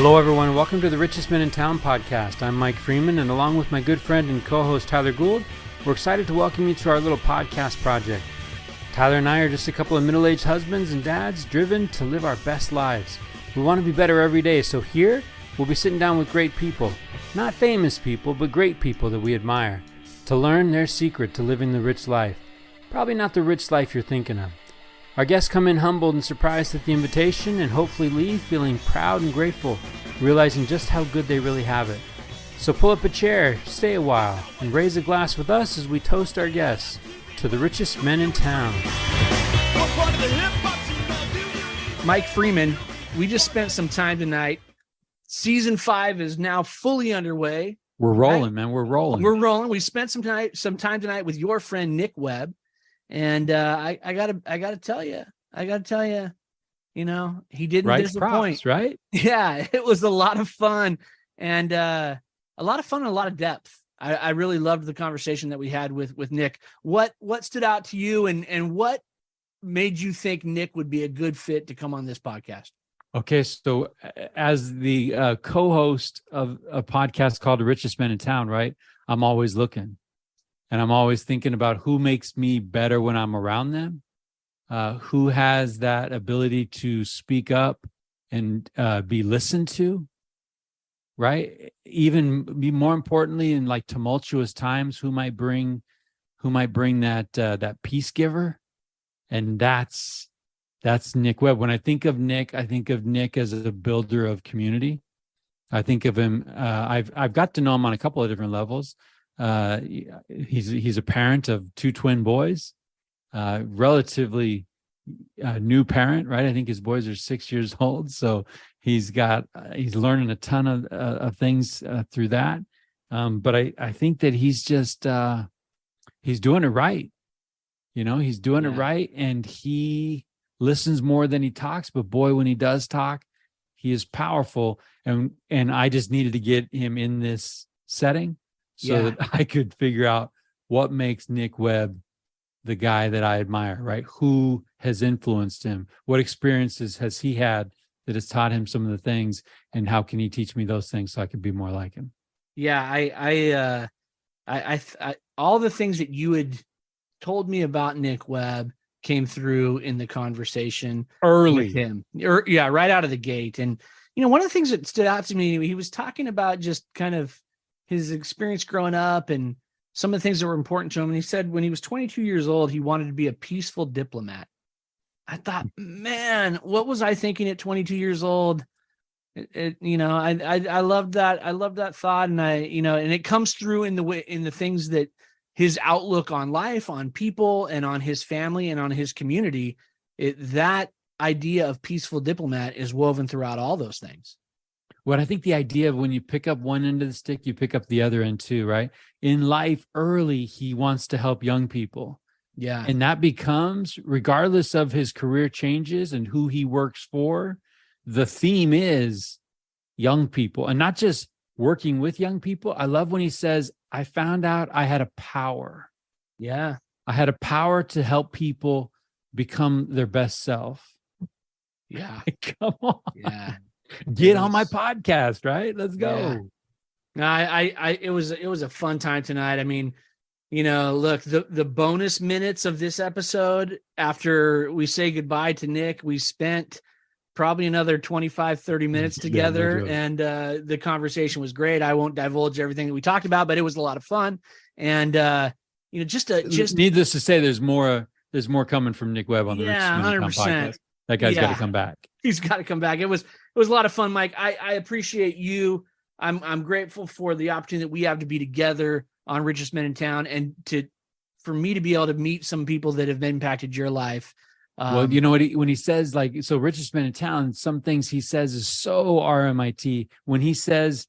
Hello, everyone. Welcome to the Richest Men In Town podcast. I'm Mike Freeman, and along with my good friend and co-host Tyler Gould, we're excited to welcome you to our little podcast project. Tyler and I are just a couple of middle-aged husbands and dads driven to live our best lives. We want to be better every day, so here we'll be sitting down with great people. Not famous people, but great people that we admire, to learn their secret to living the rich life. Probably not the rich life you're thinking of. Our guests come in humbled and surprised at the invitation and hopefully leave feeling proud and grateful, realizing just how good they really have it. So pull up a chair, stay a while, and raise a glass with us as we toast our guests to the richest men in town. Mike Freeman, we just spent some time tonight. Season 5 is now fully underway. We're rolling, man. We're rolling. We're rolling. We spent some time tonight with your friend Nick Webb. And I gotta tell you, you know, he didn't disappoint, props, right? Yeah, it was a lot of fun and a lot of depth. I really loved the conversation that we had with Nick. What stood out to you and what made you think Nick would be a good fit to come on this podcast? Okay, so as the co-host of a podcast called The Richest Men In Town, right? I'm always looking. And I'm always thinking about who makes me better when I'm around them, who has that ability to speak up and be listened to, right? Even be more importantly, in like tumultuous times, who might bring that peace giver, and that's Nick Webb. When I think of Nick as a builder of community. I think of him. I've got to know him on a couple of different levels. He's a parent of 2 twin boys, relatively new parent, right? I think his boys are 6 years old, so he's learning a ton of things through that. But I think that he's just he's doing it right. You know, he's doing it right, and he listens more than he talks. But boy, when he does talk, he is powerful. And I just needed to get him in this setting so that I could figure out what makes Nick Webb the guy that I admire, right? Who has influenced him? What experiences has he had that has taught him some of the things? And how can he teach me those things so I can be more like him? Yeah, I all the things that you had told me about Nick Webb came through in the conversation early with him. Right out of the gate. And, you know, one of the things that stood out to me, he was talking about just kind of his experience growing up and some of the things that were important to him. And he said when he was 22 years old, he wanted to be a peaceful diplomat. I thought, man, what was I thinking at 22 years old? I loved that. I loved that thought. And and it comes through in the things that his outlook on life, on people, and on his family and on his community, that idea of peaceful diplomat is woven throughout all those things. Well, I think the idea of when you pick up one end of the stick, you pick up the other end too, right? In life early, he wants to help young people. Yeah. And that becomes, regardless of his career changes and who he works for, the theme is young people, and not just working with young people. I love when he says, I found out I had a power. Yeah. I had a power to help people become their best self. Yeah. Come on. Yeah. Get on my podcast, right? Let's go. Yeah. No, it was a fun time tonight. I mean, look, the bonus minutes of this episode, after we say goodbye to Nick, we spent probably another 25, 30 minutes together. And the conversation was great. I won't divulge everything that we talked about, but it was a lot of fun. And, just needless to say, there's more coming from Nick Webb on the Richest Men In Town podcast. That guy's got to come back. He's got to come back. It was a lot of fun, Mike. I appreciate you. I'm grateful for the opportunity that we have to be together on Richest Men In Town, and for me to be able to meet some people that have impacted your life. Well, you know what? When he says so Richest Men In Town, some things he says is so RMIT. When he says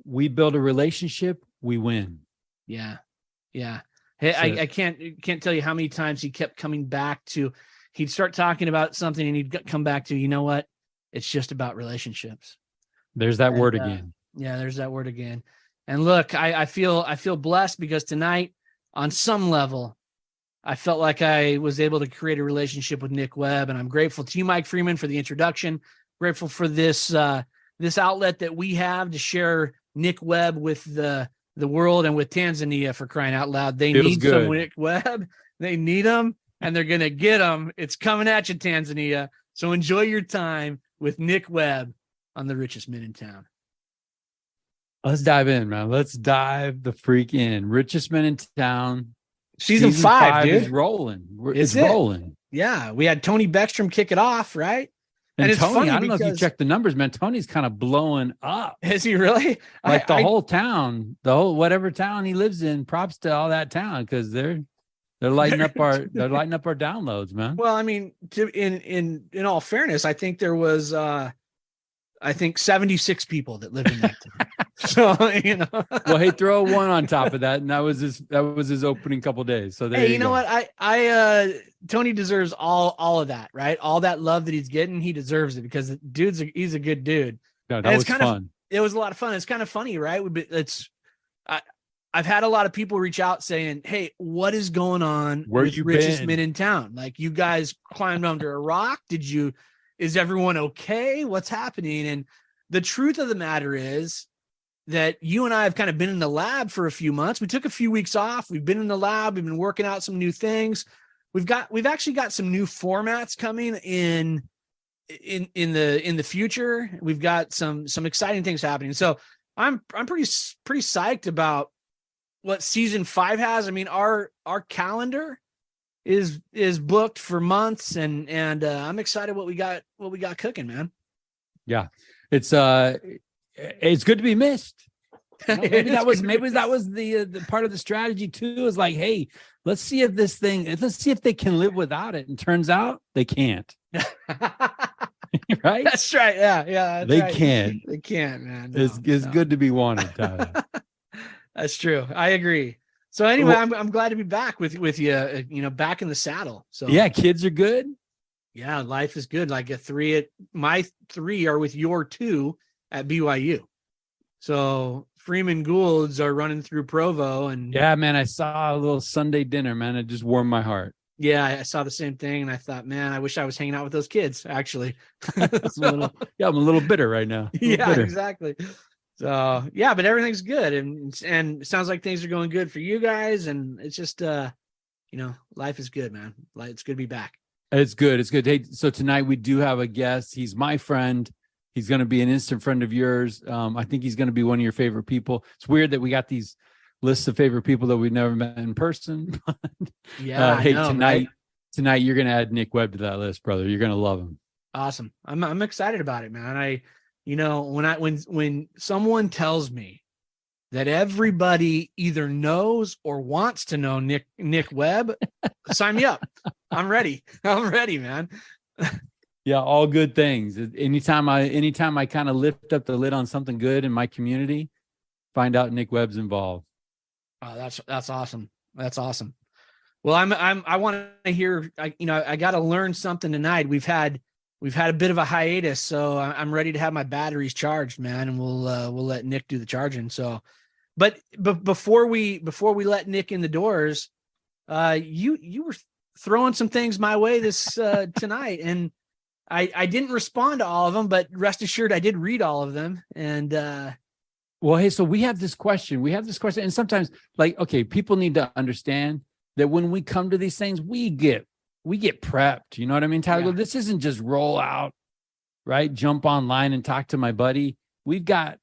we build a relationship, we win. Yeah. Yeah. Hey, so, I can't tell you how many times he kept coming back to, he'd start talking about something and he'd come back to, you know what? It's just about relationships. There's that word again. Yeah, there's that word again. And look, I feel blessed because tonight, on some level, I felt like I was able to create a relationship with Nick Webb, and I'm grateful to you, Mike Freeman, for the introduction. Grateful for this this outlet that we have to share Nick Webb with the world and with Tanzania, for crying out loud. They Feels need good. some Nick Webb. They need them, and they're going to get them. It's coming at you, Tanzania. So enjoy your time with Nick Webb on the Richest Men in Town. Let's dive in, man. Let's dive the freak in. Richest Men in Town. Season 5, dude. is rolling. It's rolling. Yeah, we had Tony Beckstrom kick it off, right? And it's Tony, funny I don't know if you because- checked the numbers, man. Tony's kind of blowing up. Is he really? Like the whole town, whatever town he lives in, props to all that town, because they're lighting up our downloads, man. Well, I mean, in all fairness, I think there was 76 people that lived in that town. So, you know. Well, hey, throw a 1 on top of that, and that was his opening couple days. So there hey, you know go. what? I Tony deserves all of that, right? All that love that he's getting, he deserves it, because he's a good dude. No, that was fun. It was a lot of fun. It's kind of funny, right? I've had a lot of people reach out saying, "Hey, what is going on with Richest Men in Town? Like, you guys climbed under a rock? Is everyone okay? What's happening?" And the truth of the matter is that you and I have kind of been in the lab for a few months. We took a few weeks off. We've been in the lab. We've been working out some new things. We've actually got some new formats coming in the future. We've got some exciting things happening. So I'm pretty psyched about what season 5 has. I mean, our calendar is booked for months, and I'm excited what we got cooking, man. Yeah, it's good to be missed. You know, maybe that was the part of the strategy too. Is like, hey, let's see if they can live without it. And turns out they can't. Right? That's right. Yeah. They can't. They can't, man. It's good to be wanted, Tyler. That's true. I agree. So anyway, I'm glad to be back with you. You know, back in the saddle. So yeah, kids are good. Yeah, life is good. Like my 3 are with your 2 at BYU. So Freeman Goulds are running through Provo, and yeah, man, I saw a little Sunday dinner, man. It just warmed my heart. Yeah, I saw the same thing, and I thought, man, I wish I was hanging out with those kids. Actually, I'm a little bitter right now. Yeah, exactly. So yeah, but everything's good, and it sounds like things are going good for you guys, and it's just life is good, man. Like, it's good to be back. It's good. It's good. Hey, so tonight we do have a guest. He's my friend. He's going to be an instant friend of yours. I think he's going to be one of your favorite people. It's weird that we got these lists of favorite people that we've never met in person. Yeah. Hey, tonight you're going to add Nick Webb to that list, brother. You're going to love him. Awesome. I'm excited about it, man. When someone tells me that everybody either knows or wants to know Nick Webb, sign me up. I'm ready. I'm ready, man. Yeah, all good things. Anytime I kind of lift up the lid on something good in my community, find out Nick Webb's involved. Oh, that's awesome. That's awesome. Well, I want to hear. I got to learn something tonight. We've had a bit of a hiatus, so I'm ready to have my batteries charged, man. And we'll let Nick do the charging. So, but before we let Nick in the doors, you were throwing some things my way this tonight, and I didn't respond to all of them, but rest assured I did read all of them. And well, hey, so we have this question, and sometimes, like, okay, people need to understand that when we come to these things, we get prepped. You know what I mean, Tyler? Yeah. This isn't just roll out, right? Jump online and talk to my buddy. We've got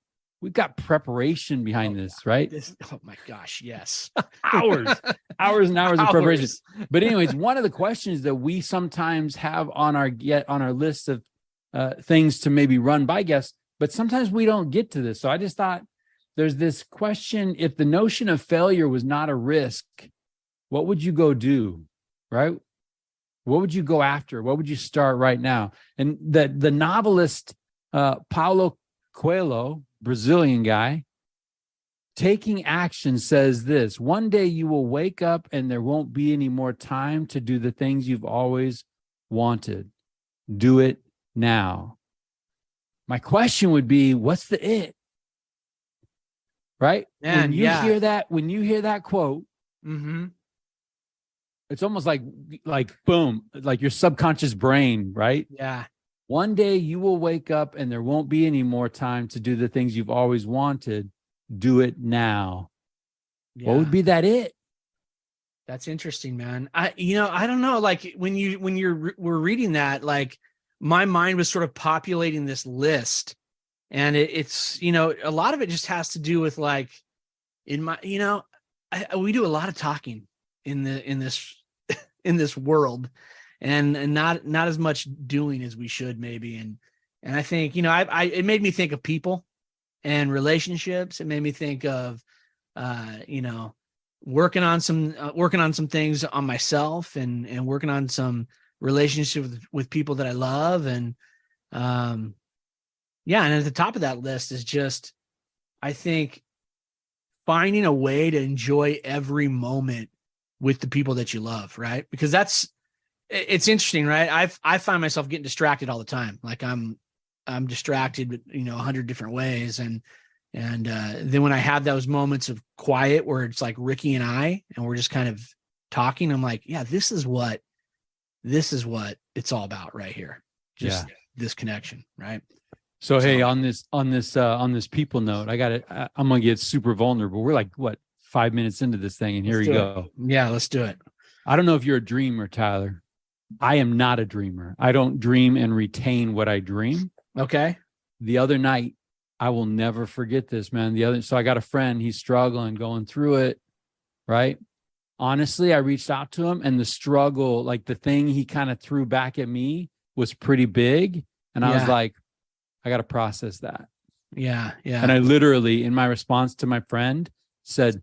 preparation behind this, right? Oh my gosh, yes. hours and hours of preparation. But anyways, one of the questions that we sometimes have on our list of things to maybe run by guests, but sometimes we don't get to this. So I just thought there's this question: if the notion of failure was not a risk, what would you go do, right? What would you go after? What would you start right now? And the novelist Paulo Coelho, Brazilian guy, taking action, says this: one day you will wake up and there won't be any more time to do the things you've always wanted. Do it now. My question would be, what's the it? Right? Man, when you hear that quote, mm-hmm. It's almost like boom, like your subconscious brain, right? Yeah. One day you will wake up and there won't be any more time to do the things you've always wanted. Do it now. Yeah. What would be that it? That's interesting, man. I don't know. Like when we're reading that, like my mind was sort of populating this list, and it's a lot of it just has to do with like in my we do a lot of talking in this world, and not as much doing as we should maybe. And I think it made me think of people and relationships. It made me think of working on some things on myself and working on some relationship with people that I love. And and at the top of that list is just, I think, finding a way to enjoy every moment with the people that you love, right? Because it's interesting, right? I find myself getting distracted all the time. Like I'm distracted, 100 different ways. And then when I have those moments of quiet where it's like Ricky and I, and we're just kind of talking, I'm like, yeah, this is what it's all about right here. Just this connection. Right. So, hey, on this people note, I'm going to get super vulnerable. We're like, 5 minutes into this thing, and here we go. Yeah, let's do it. I don't know if you're a dreamer, Tyler. I am not a dreamer. I don't dream and retain what I dream. Okay. The other night, I will never forget this, man. So I got a friend, he's struggling, going through it, right? Honestly, I reached out to him, and the struggle, like the thing he kind of threw back at me was pretty big. And I was like, I got to process that. Yeah. Yeah. And I literally, in my response to my friend, said,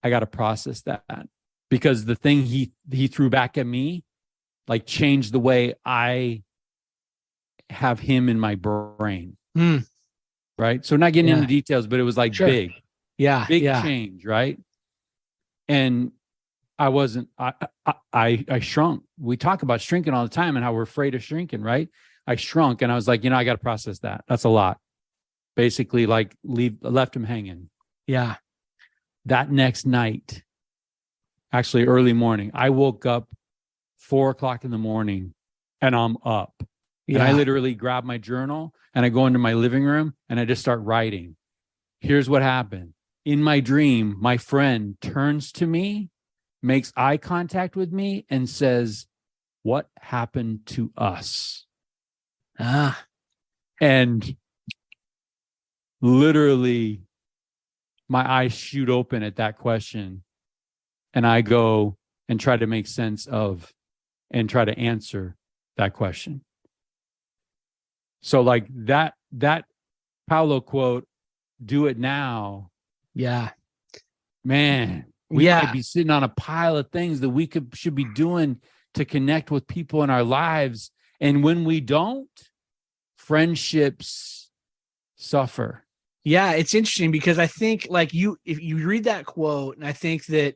I got to process that, because the thing he threw back at me, like, changed the way I have him in my brain. Right. So not getting into details, but it was like big change. Right. And I shrunk. We talk about shrinking all the time and how we're afraid of shrinking. Right. I shrunk, and I was like, I got to process that. That's a lot. Basically, like, left him hanging. Yeah. That next night, actually early morning, I woke up 4:00 in the morning, and I'm up. Yeah. And I literally grab my journal and I go into my living room and I just start writing. Here's what happened. In my dream, my friend turns to me, makes eye contact with me, and says, "What happened to us?" And literally my eyes shoot open at that question, and I go and try to make sense of and try to answer that question. So like that Paulo quote, "Do it now." Yeah. Man, we might be sitting on a pile of things that should be doing to connect with people in our lives. And when we don't, friendships suffer. Yeah, it's interesting because I think, like, if you read that quote, and I think that,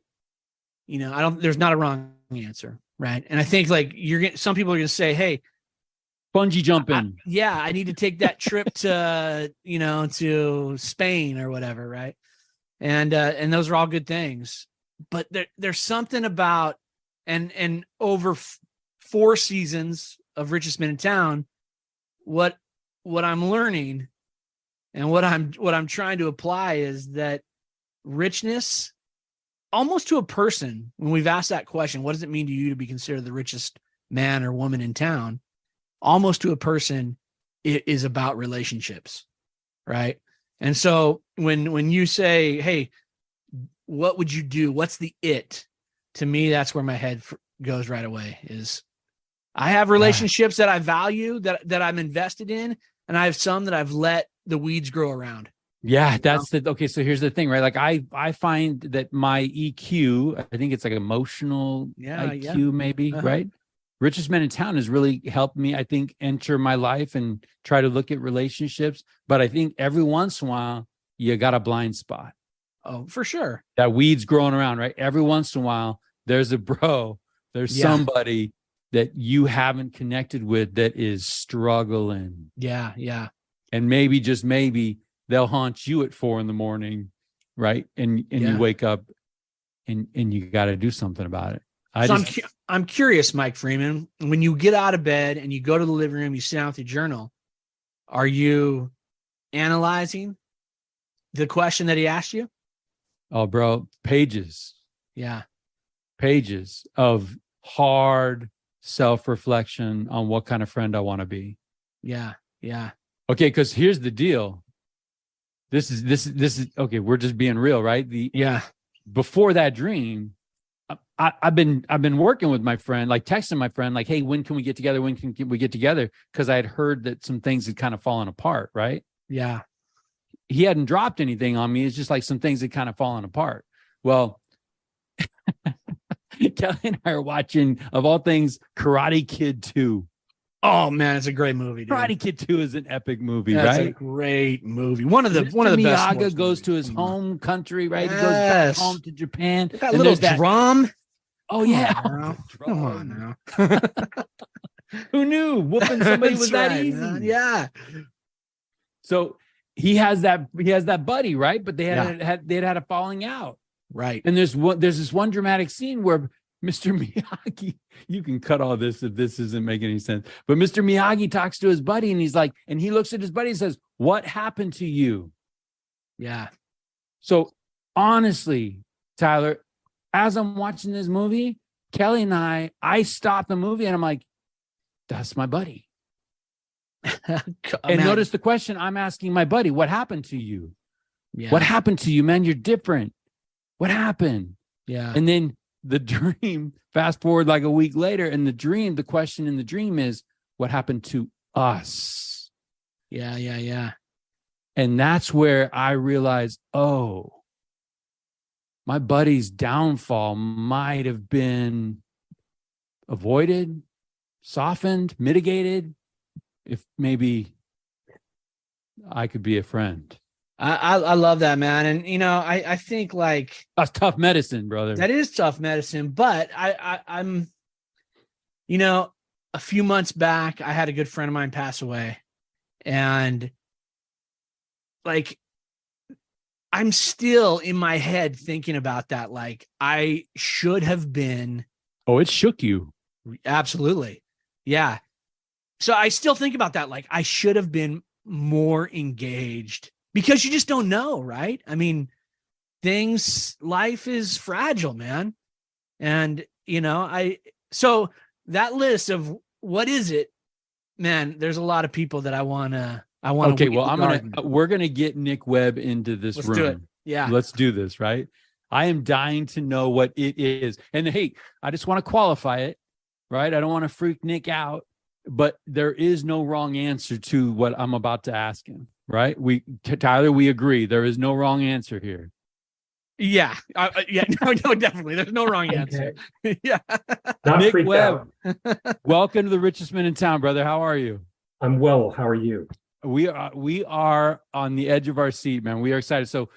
there's not a wrong answer, right? And I think, like, some people are going to say, "Hey, bungee jumping." I need to take that trip to, to Spain or whatever, right? And those are all good things, but there's something about, and over 4 seasons of Richest Men in Town, what I'm learning and what I'm trying to apply is that richness, almost to a person, when we've asked that question, what does it mean to you to be considered the richest man or woman in town? Almost to a person, it is about relationships, right? And so when you say, "Hey, what would you do? What's the it?" To me, that's where my head goes right away. Is I have relationships that I value, that I'm invested in, and I have some that I've let the weeds grow around. Yeah, okay. So here's the thing, right? Like I find that my EQ, I think it's like emotional IQ, maybe, right? Richest Men in Town has really helped me, I think, enter my life and try to look at relationships. But I think every once in a while, you got a blind spot. Oh, for sure. That weed's growing around, right? Every once in a while, there's somebody that you haven't connected with that is struggling. Yeah, yeah. And maybe, just maybe, they'll haunt you at 4 a.m, right? And you wake up and you got to do something about it. I'm curious, Mike Freeman, when you get out of bed and you go to the living room, you sit down with your journal, are you analyzing the question that he asked you? Oh, bro, pages of hard self-reflection on what kind of friend I want to be. Yeah. Okay, because here's the deal. This is okay. We're just being real, right? Before that dream, I've been working with my friend, like texting my friend, like, hey, when can we get together? When can we get together? Because I had heard that some things had kind of fallen apart, right? Yeah. He hadn't dropped anything on me. It's just like some things had kind of fallen apart. Well, Kelly and I are watching, of all things, Karate Kid 2. Oh man, it's a great movie, dude. Karate Kid 2 is an epic movie, That's right? a great movie. One of the best. Miyagi goes to his home country, right? Yes. He goes back home to Japan. That little drum. Oh yeah. Come on now. Who knew whooping somebody was that easy? Man. Yeah. So he has that buddy, right? But they had a falling out. Right. And there's this one dramatic scene where Mr. Miyagi, you can cut all this if this isn't making any sense. But Mr. Miyagi talks to his buddy and he's like, and he looks at his buddy and says, "What happened to you?" Yeah. So honestly, Tyler, as I'm watching this movie, Kelly and I stopped the movie and I'm like, that's my buddy. And notice the question I'm asking my buddy: what happened to you? Yeah. What happened to you, man? You're different. What happened? Yeah. And then the dream, fast forward like a week later, and the question in the dream is, what happened to us? Yeah. And that's where I realized, oh, my buddy's downfall might have been avoided, softened, mitigated, if maybe I could be a friend. I love that, man. And, I think like that's tough medicine, brother. That is tough medicine. But I'm, a few months back, I had a good friend of mine pass away. And like, I'm still in my head thinking about that. Like, I should have been. Oh, it shook you. Absolutely. Yeah. So I still think about that. Like, I should have been more engaged. Because you just don't know, right? I mean, life is fragile, man. And, so that list of what is it, man, there's a lot of people that I want to. Okay, well, we're going to get Nick Webb into this room. Let's do it. Yeah. Let's do this, right? I am dying to know what it is. And hey, I just want to qualify it, right? I don't want to freak Nick out, but there is no wrong answer to what I'm about to ask him. Right? Tyler, we agree. There is no wrong answer here. Yeah. No, definitely. There's no wrong answer. Yeah. Nick Webb, welcome to the Richest Men in Town, brother. How are you? I'm well. How are you? We are on the edge of our seat, man. We are excited. So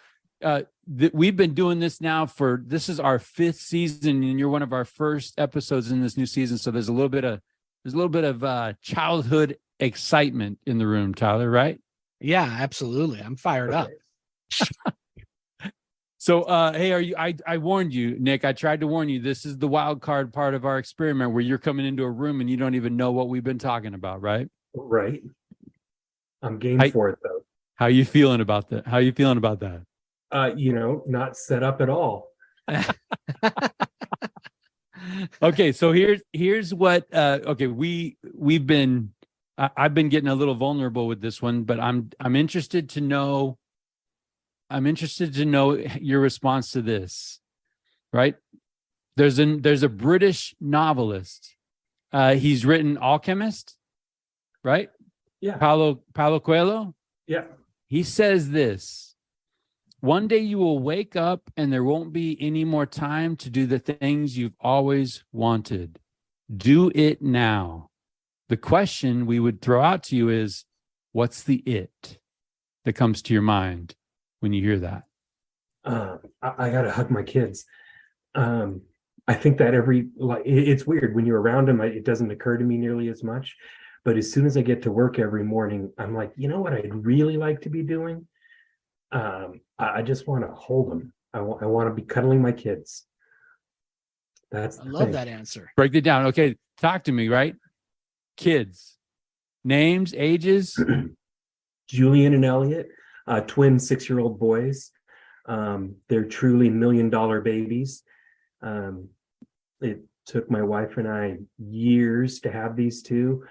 we've been doing this now this is our 5th season, and you're one of our first episodes in this new season. So there's a little bit of childhood excitement in the room, Tyler, right? Yeah, absolutely. I'm fired up. So, hey, I warned you, Nick, I tried to warn you. This is the wild card part of our experiment where you're coming into a room and you don't even know what we've been talking about, right? Right. I'm game for it, though. How you feeling about that? Not set up at all. Okay, so here's what, we've been, I've been getting a little vulnerable with this one, but I'm interested to know your response to this, right? There's a British novelist. He's written Alchemist, right? Yeah. Paulo Coelho. Yeah. He says this: one day you will wake up and there won't be any more time to do the things you've always wanted. Do it now. The question we would throw out to you is, what's the it that comes to your mind when you hear that? I got to hug my kids. I think that it's weird when you're around them. It doesn't occur to me nearly as much. But as soon as I get to work every morning, I'm like, you know what I'd really like to be doing? I just want to hold them. I want to be cuddling my kids. That's I the love thing. that answer. Break it down. Okay, talk to me, right? Kids, names, ages. Julian and Elliot, twin 6-year-old boys. They're truly $1 million babies. It took my wife and I years to have these two.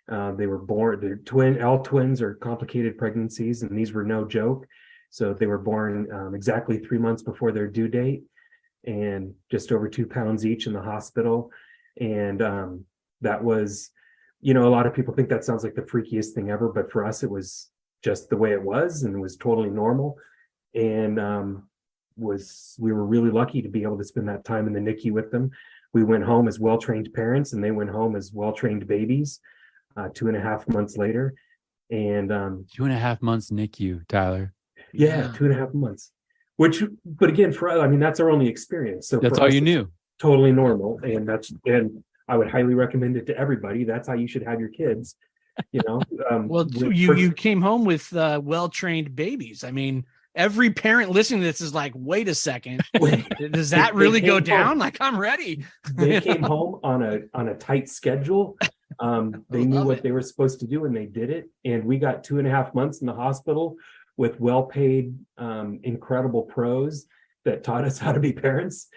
They were born, all twins are complicated pregnancies, and these were no joke. So they were born exactly 3 months before their due date, and just over 2 pounds each in the hospital. And that was, a lot of people think that sounds like the freakiest thing ever, but for us, it was just the way it was, and it was totally normal. And we were really lucky to be able to spend that time in the NICU with them. We went home as well-trained parents, and they went home as well-trained babies 2.5 months later. And 2.5 months NICU, Tyler. Yeah, 2.5 months. But again, that's our only experience. So that's all you knew. Totally normal, and I would highly recommend it to everybody. That's how you should have your kids. Well, you came home with well-trained babies. I mean, every parent listening to this is like, wait a second, does that really go down? Like, I'm ready. They came home on a tight schedule. They knew what they were supposed to do, and they did it. And we got 2.5 months in the hospital with well-paid, incredible pros that taught us how to be parents.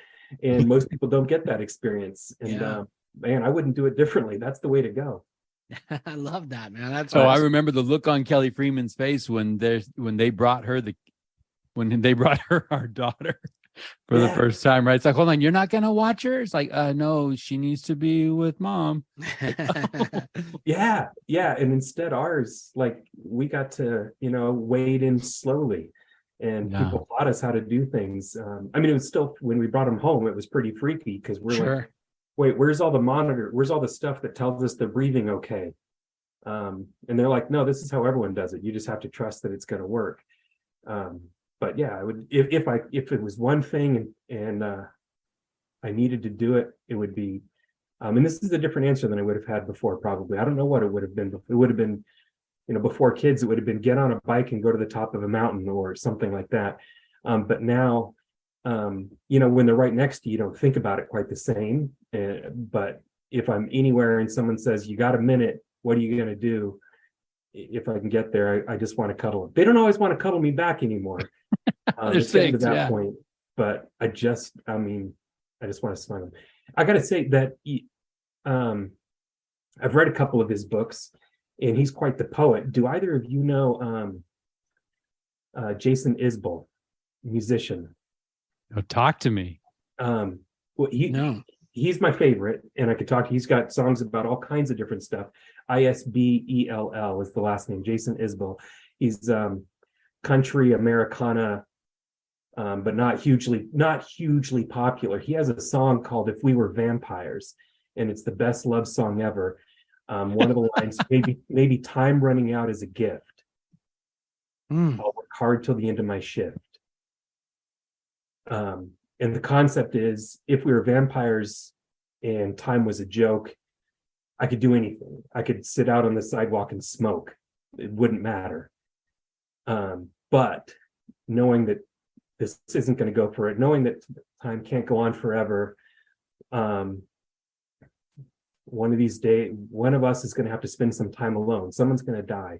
And most people don't get that experience. And man, I wouldn't do it differently. That's the way to go. I love that, man. That's awesome. I remember the look on Kelly Freeman's face when they brought her our daughter for the first time, right? It's like, hold on, you're not gonna watch her? It's like, no, she needs to be with mom. Yeah. And instead ours, like, we got to, wade in slowly, and people taught us how to do things. It was still, when we brought them home, it was pretty freaky, because we're like, wait, where's all the monitor? Where's all the stuff that tells us they're breathing okay? And they're like, no, this is how everyone does it. You just have to trust that it's going to work. But yeah, I would, if it was one thing and I needed to do it, it would be, and this is a different answer than I would have had before, probably. I don't know what it would have been. It would have been, before kids, it would have been get on a bike and go to the top of a mountain or something like that. But now, when they're right next to you, you don't think about it quite the same. But if I'm anywhere and someone says, you got a minute, what are you going to do? If I can get there, I just want to cuddle them. They don't always want to cuddle me back anremote. It's getting to that point, but I just want to smile them. I got to say that I've read a couple of his books, and he's quite the poet. Do either of you know Jason Isbell, musician? Oh, talk to me. Well, he's my favorite, and I could talk. He's got songs about all kinds of different stuff. Isbell is the last name. Jason Isbell. He's country Americana, but not hugely popular. He has a song called "If We Were Vampires," and it's the best love song ever. One of the lines, maybe time running out is a gift. I'll work hard till the end of my shift. And the concept is, if we were vampires and time was a joke, I could do anything. I could sit out on the sidewalk and smoke. It wouldn't matter. But knowing that this isn't going to go for it, knowing that time can't go on forever, one of these days, one of us is going to have to spend some time alone. Someone's going to die.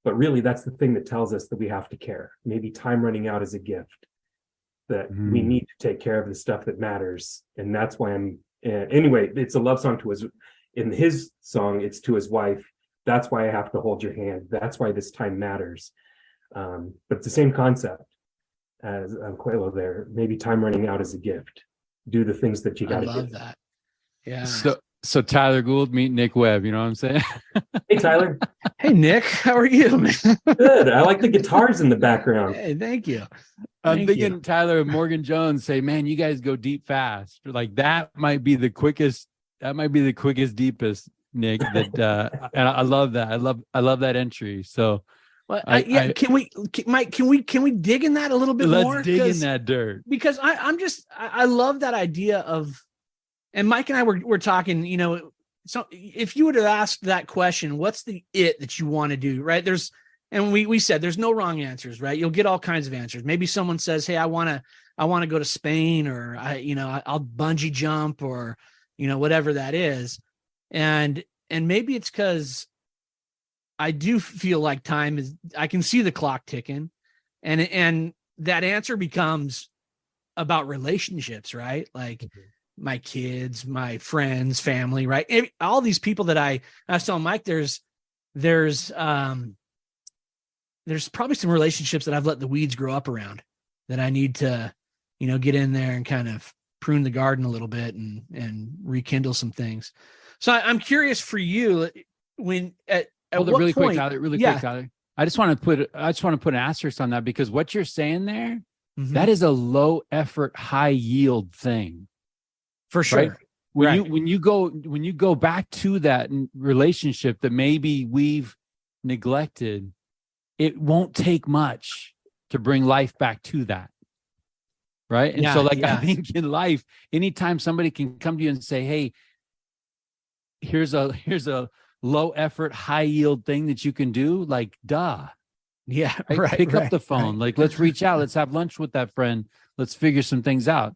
But really, that's the thing that tells us that we have to care. Maybe time running out is a gift, that we need to take care of the stuff that matters. And that's why anyway, it's a love song in his song, it's to his wife. That's why I have to hold your hand. That's why this time matters. But it's the same concept as Coelho there. Maybe time running out is a gift. Do the things that you got to do. I love that. Yeah. So Tyler Gould, meet Nick Webb. You know what I'm saying? Hey, Tyler. Hey, Nick. How are you, man? Good. I like the guitars in the background. Hey, thank you. I'm thinking Tyler and Morgan Jones say, man, you guys go deep fast. Like that might be the quickest, deepest, Nick. That and I love that. I love that entry. So well, can we dig in that a little bit more? Let's dig in that dirt. Because I love that idea of, and Mike and I were talking, so if you would have asked that question, what's the it that you want to do, right? There's and we said there's no wrong answers, right? You'll get all kinds of answers. Maybe someone says, hey, I want to go to Spain, or I'll bungee jump, or whatever that is. And maybe it's because I do feel like I can see the clock ticking, and that answer becomes about relationships, right? Like my kids, my friends, family, right? All these people that I was telling Mike, there's probably some relationships that I've let the weeds grow up around that I need to, get in there and kind of prune the garden a little bit and rekindle some things. So I'm curious for you, when at what really point, quick, Tyler. I just want to put an asterisk on that, because what you're saying there, mm-hmm. that is a low effort, high yield thing. For sure. Right? When you go back to that relationship that maybe we've neglected, it won't take much to bring life back to that. Right. And so I think in life, anytime somebody can come to you and say, hey, here's a low effort, high yield thing that you can do, like, duh. Yeah. Right? Pick up the phone. Right. Like, let's reach out. Let's have lunch with that friend. Let's figure some things out.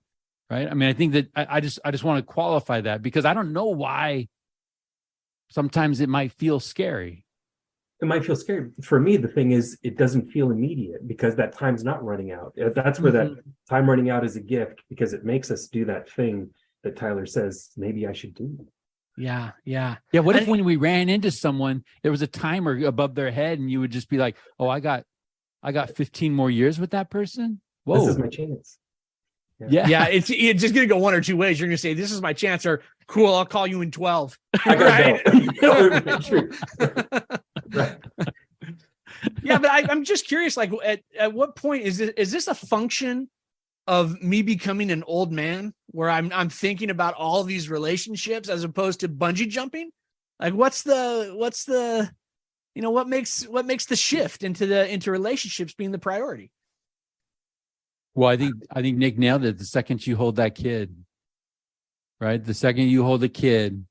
Right. I mean, I think that I just want to qualify that, because I don't know why sometimes it might feel scary. It might feel scary. For me, the thing is, it doesn't feel immediate, because that time's not running out. That's where that time running out is a gift, because it makes us do that thing that Tyler says maybe I should do. Yeah. What if when we ran into someone, there was a timer above their head, and you would just be like, oh, I got 15 more years with that person. Whoa. This is my chance. Yeah. It's just going to go one or two ways. You're going to say, this is my chance, or cool, I'll call you in 12. I gotta go. True. Right. Yeah, but I'm just curious, like, at what point is this a function of me becoming an old man, where I'm thinking about all these relationships as opposed to bungee jumping? Like, what makes the shift into relationships being the priority? Well, I think Nick nailed it. The second you hold that kid, right? The second you hold a kid,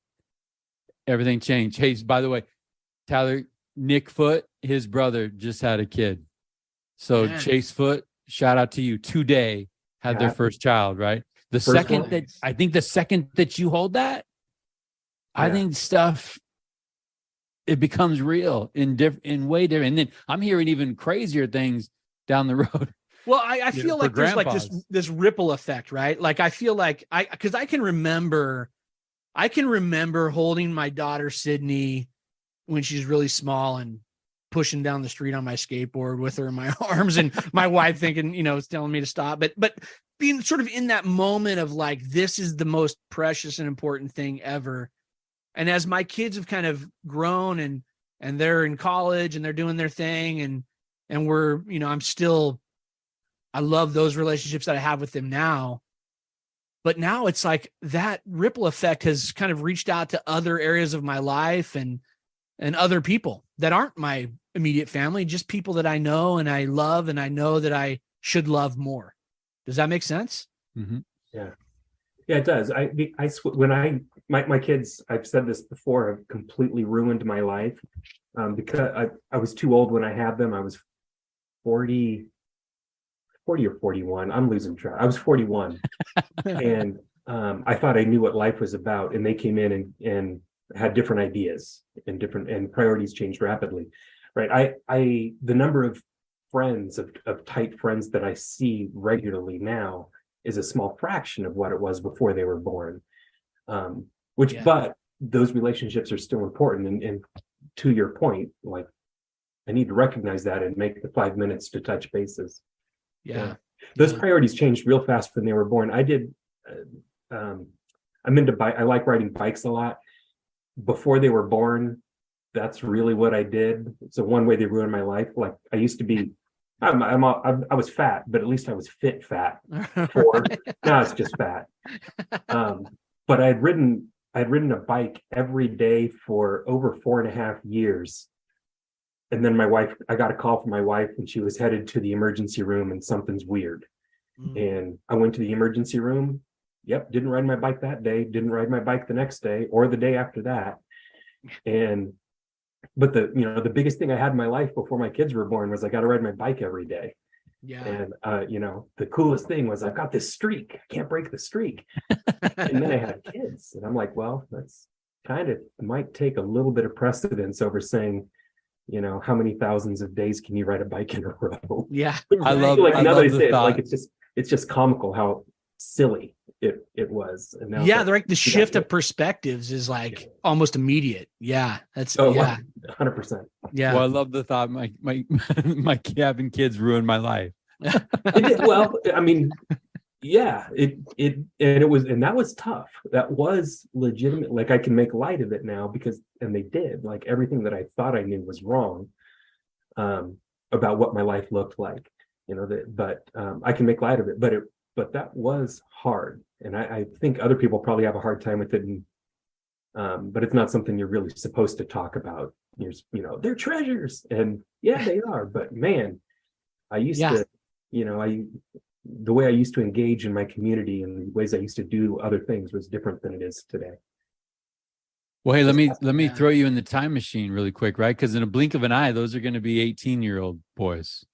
everything changed. Hey, by the way, Tyler, Nick Foot, his brother, just had a kid. So Chase Foot, shout out to you. Today had their first child, right? The second that you hold that, I think stuff, it becomes real in way different. And then I'm hearing even crazier things down the road. Well, I feel like there's like this ripple effect, right? Like, I feel like because I can remember holding my daughter Sydney when she's really small and pushing down the street on my skateboard with her in my arms, and my wife thinking, it's telling me to stop. But being sort of in that moment of like, this is the most precious and important thing ever. And as my kids have kind of grown and they're in college and they're doing their thing, and we're, I love those relationships that I have with them now. But now it's like that ripple effect has kind of reached out to other areas of my life and other people that aren't my immediate family, just people that I know and I love, and I know that I should love more. Does that make sense? Mm-hmm. Yeah, it does. My kids, I've said this before, have completely ruined my life, because I was too old when I had them. I was 40 or 41. I'm losing track. I was 41. And I thought I knew what life was about. And they came in and had different ideas, and priorities changed rapidly. Right. The number of friends, of tight friends that I see regularly now is a small fraction of what it was before they were born. But those relationships are still important. And to your point, like, I need to recognize that and make the 5 minutes to touch bases. Yeah. Those priorities changed real fast when they were born. I did. I'm into bike. I like riding bikes a lot. Before they were born, that's really what I did. So one way they ruined my life. Like, I used to be, I was fat, but at least I was fit fat. Now it's just fat. But I had ridden a bike every day for over 4.5 years. And then I got a call from my wife, and she was headed to the emergency room, and something's weird. And I went to the emergency room. Yep. Didn't ride my bike that day. Didn't ride my bike the next day or the day after that. And but the biggest thing I had in my life before my kids were born was I got to ride my bike every day. Yeah. And the coolest thing was I've got this streak. I can't break the streak. And then I had kids, and I'm like, well, that's kind of might take a little bit of precedence over saying, how many thousands of days can you ride a bike in a row? Yeah. I love like I now love that I the say it, thought. like it's just comical how silly it was. And now Yeah, like the shift of perspectives is like almost immediate. Yeah, that's 100%. Yeah. Well, I love the thought. My my having kids ruined my life. It did, well, I mean, yeah, and that was tough. That was legitimate. Like I can make light of it now and they did. Like everything that I thought I knew was wrong, about what my life looked like. But I can make light of it. But that was hard, and I think other people probably have a hard time with it. And but it's not something you're really supposed to talk about. They're treasures, and yeah, they are. But man, I used to, the way I used to engage in my community and the ways I used to do other things was different than it is today. Well, hey, let me throw you in the time machine really quick, right? Because in a blink of an eye, those are going to be 18-year-old boys.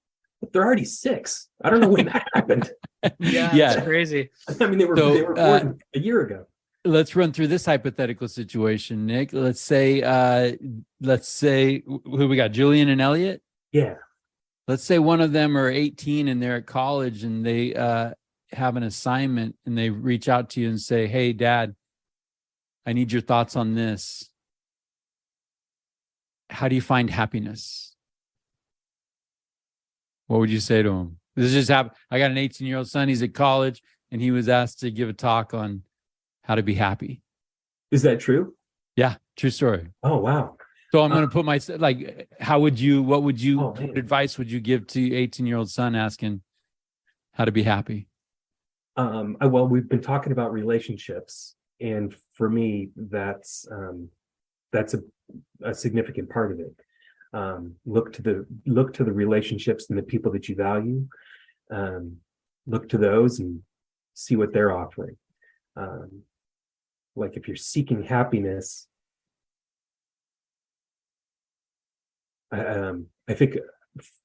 But they're already 6. I don't know when that happened. Yeah, it's crazy. I mean, they were born a year ago. Let's run through this hypothetical situation, Nick. Let's say who we got, Julian and Elliot? Yeah. Let's say one of them are 18 and they're at college and they have an assignment and they reach out to you and say, hey, Dad, I need your thoughts on this. How do you find happiness? What would you say to him? This just happened. I got an 18-year-old son. He's at college and he was asked to give a talk on how to be happy. Is that true? Yeah, true story. Oh, wow. So I'm going to put what advice would you give to your 18-year-old son asking how to be happy? Well, we've been talking about relationships, and for me, that's a significant part of it. Look to the relationships and the people that you value. Look to those and see what they're offering. Like if you're seeking happiness, I think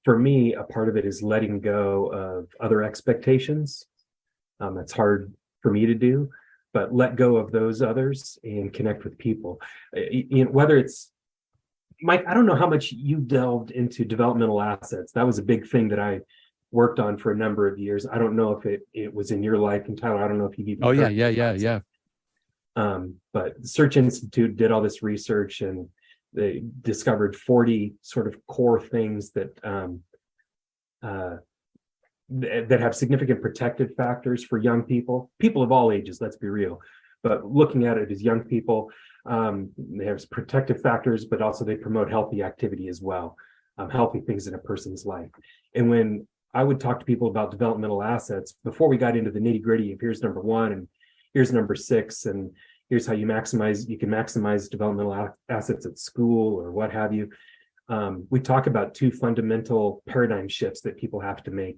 for me, a part of it is letting go of other expectations. That's hard for me to do, but let go of those others and connect with people. Whether it's Mike, I don't know how much you delved into developmental assets. That was a big thing that I worked on for a number of years. I don't know if it was in your life, and Tyler, I don't know if you've even. Oh yeah. But the Search Institute did all this research, and they discovered 40 sort of core things that have significant protective factors for young people of all ages, let's be real. But looking at it as young people, they have protective factors, but also they promote healthy activity as well, healthy things in a person's life. And when I would talk to people about developmental assets, before we got into the nitty gritty of here's number 1 and here's number 6, and here's how you can maximize developmental assets at school or what have you. We talk about 2 fundamental paradigm shifts that people have to make.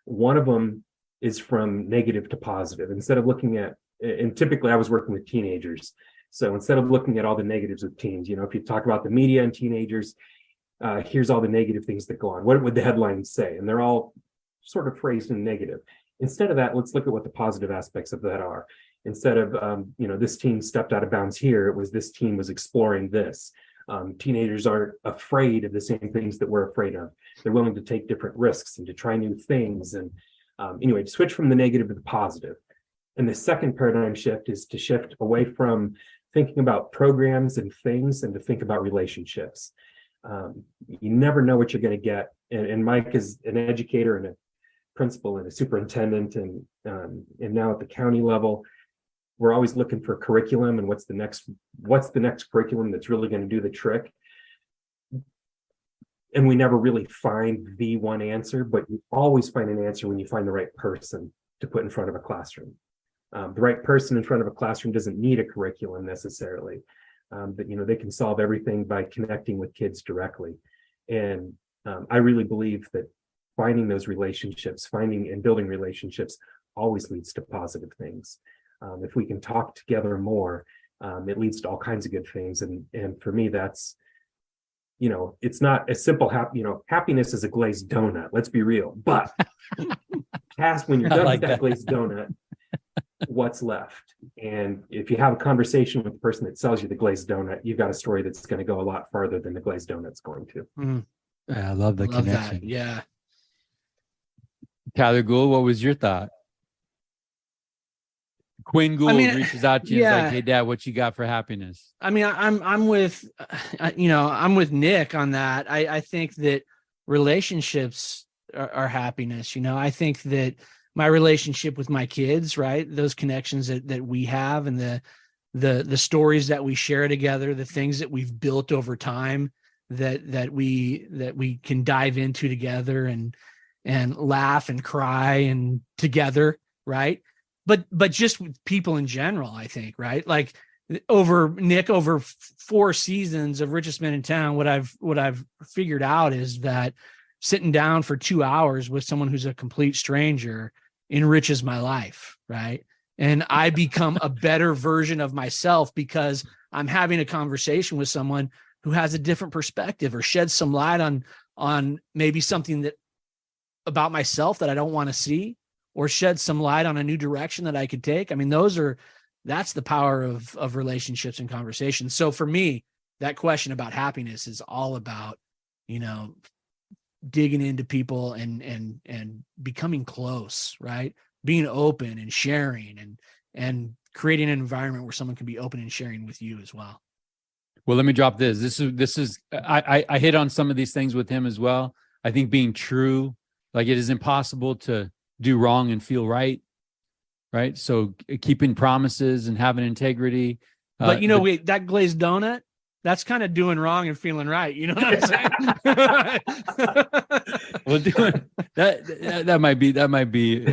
One of them is from negative to positive. Instead of looking at, and typically I was working with teenagers. So instead of looking at all the negatives with teens, if you talk about the media and teenagers, here's all the negative things that go on. What would the headlines say? And they're all sort of phrased in negative. Instead of that, let's look at what the positive aspects of that are. Instead of, this teen stepped out of bounds here, it was this teen was exploring this. Teenagers aren't afraid of the same things that we're afraid of. They're willing to take different risks and to try new things. And anyway, to switch from the negative to the positive. And the second paradigm shift is to shift away from thinking about programs and things and to think about relationships. You never know what you're going to get. And Mike is an educator and a principal and a superintendent, and now at the county level, we're always looking for curriculum and what's the next curriculum that's really going to do the trick. And we never really find the one answer, but you always find an answer when you find the right person to put in front of a classroom. The right person in front of a classroom doesn't need a curriculum necessarily, but they can solve everything by connecting with kids directly. And I really believe that finding those relationships, finding and building relationships always leads to positive things. If we can talk together more, it leads to all kinds of good things. And for me, that's it's not a simple happiness is a glazed donut. Let's be real. But past when you're done with that glazed donut, what's left? And if you have a conversation with the person that sells you the glazed donut, you've got a story that's going to go a lot farther than the glazed donut's going to. I love the connection. That. Yeah. Tyler Gould, what was your thought? Quinn Gould reaches out to you. He's like, "Hey, Dad, what you got for happiness?" I mean, I'm with Nick on that. I think that relationships are happiness. I think that my relationship with my kids, right? Those connections that we have, and the stories that we share together, the things that we've built over time that we can dive into together and laugh and cry and together, right? But just with people in general, I think, right? Like over 4 seasons of Richest Men in Town, what I've figured out is that sitting down for 2 hours with someone who's a complete stranger enriches my life, right? And I become a better version of myself because I'm having a conversation with someone who has a different perspective or sheds some light on maybe something that about myself that I don't want to see, or shed some light on a new direction that I could take. I mean, that's the power of relationships and conversations. So for me, that question about happiness is all about, digging into people and becoming close, right? Being open and sharing and creating an environment where someone can be open and sharing with you as well. Well, let me drop this. This is I hit on some of these things with him as well. I think being true, like it is impossible to do wrong and feel right. So keeping promises and having integrity. But that glazed donut, that's kind of doing wrong and feeling right. You know what I'm saying? Well, that might be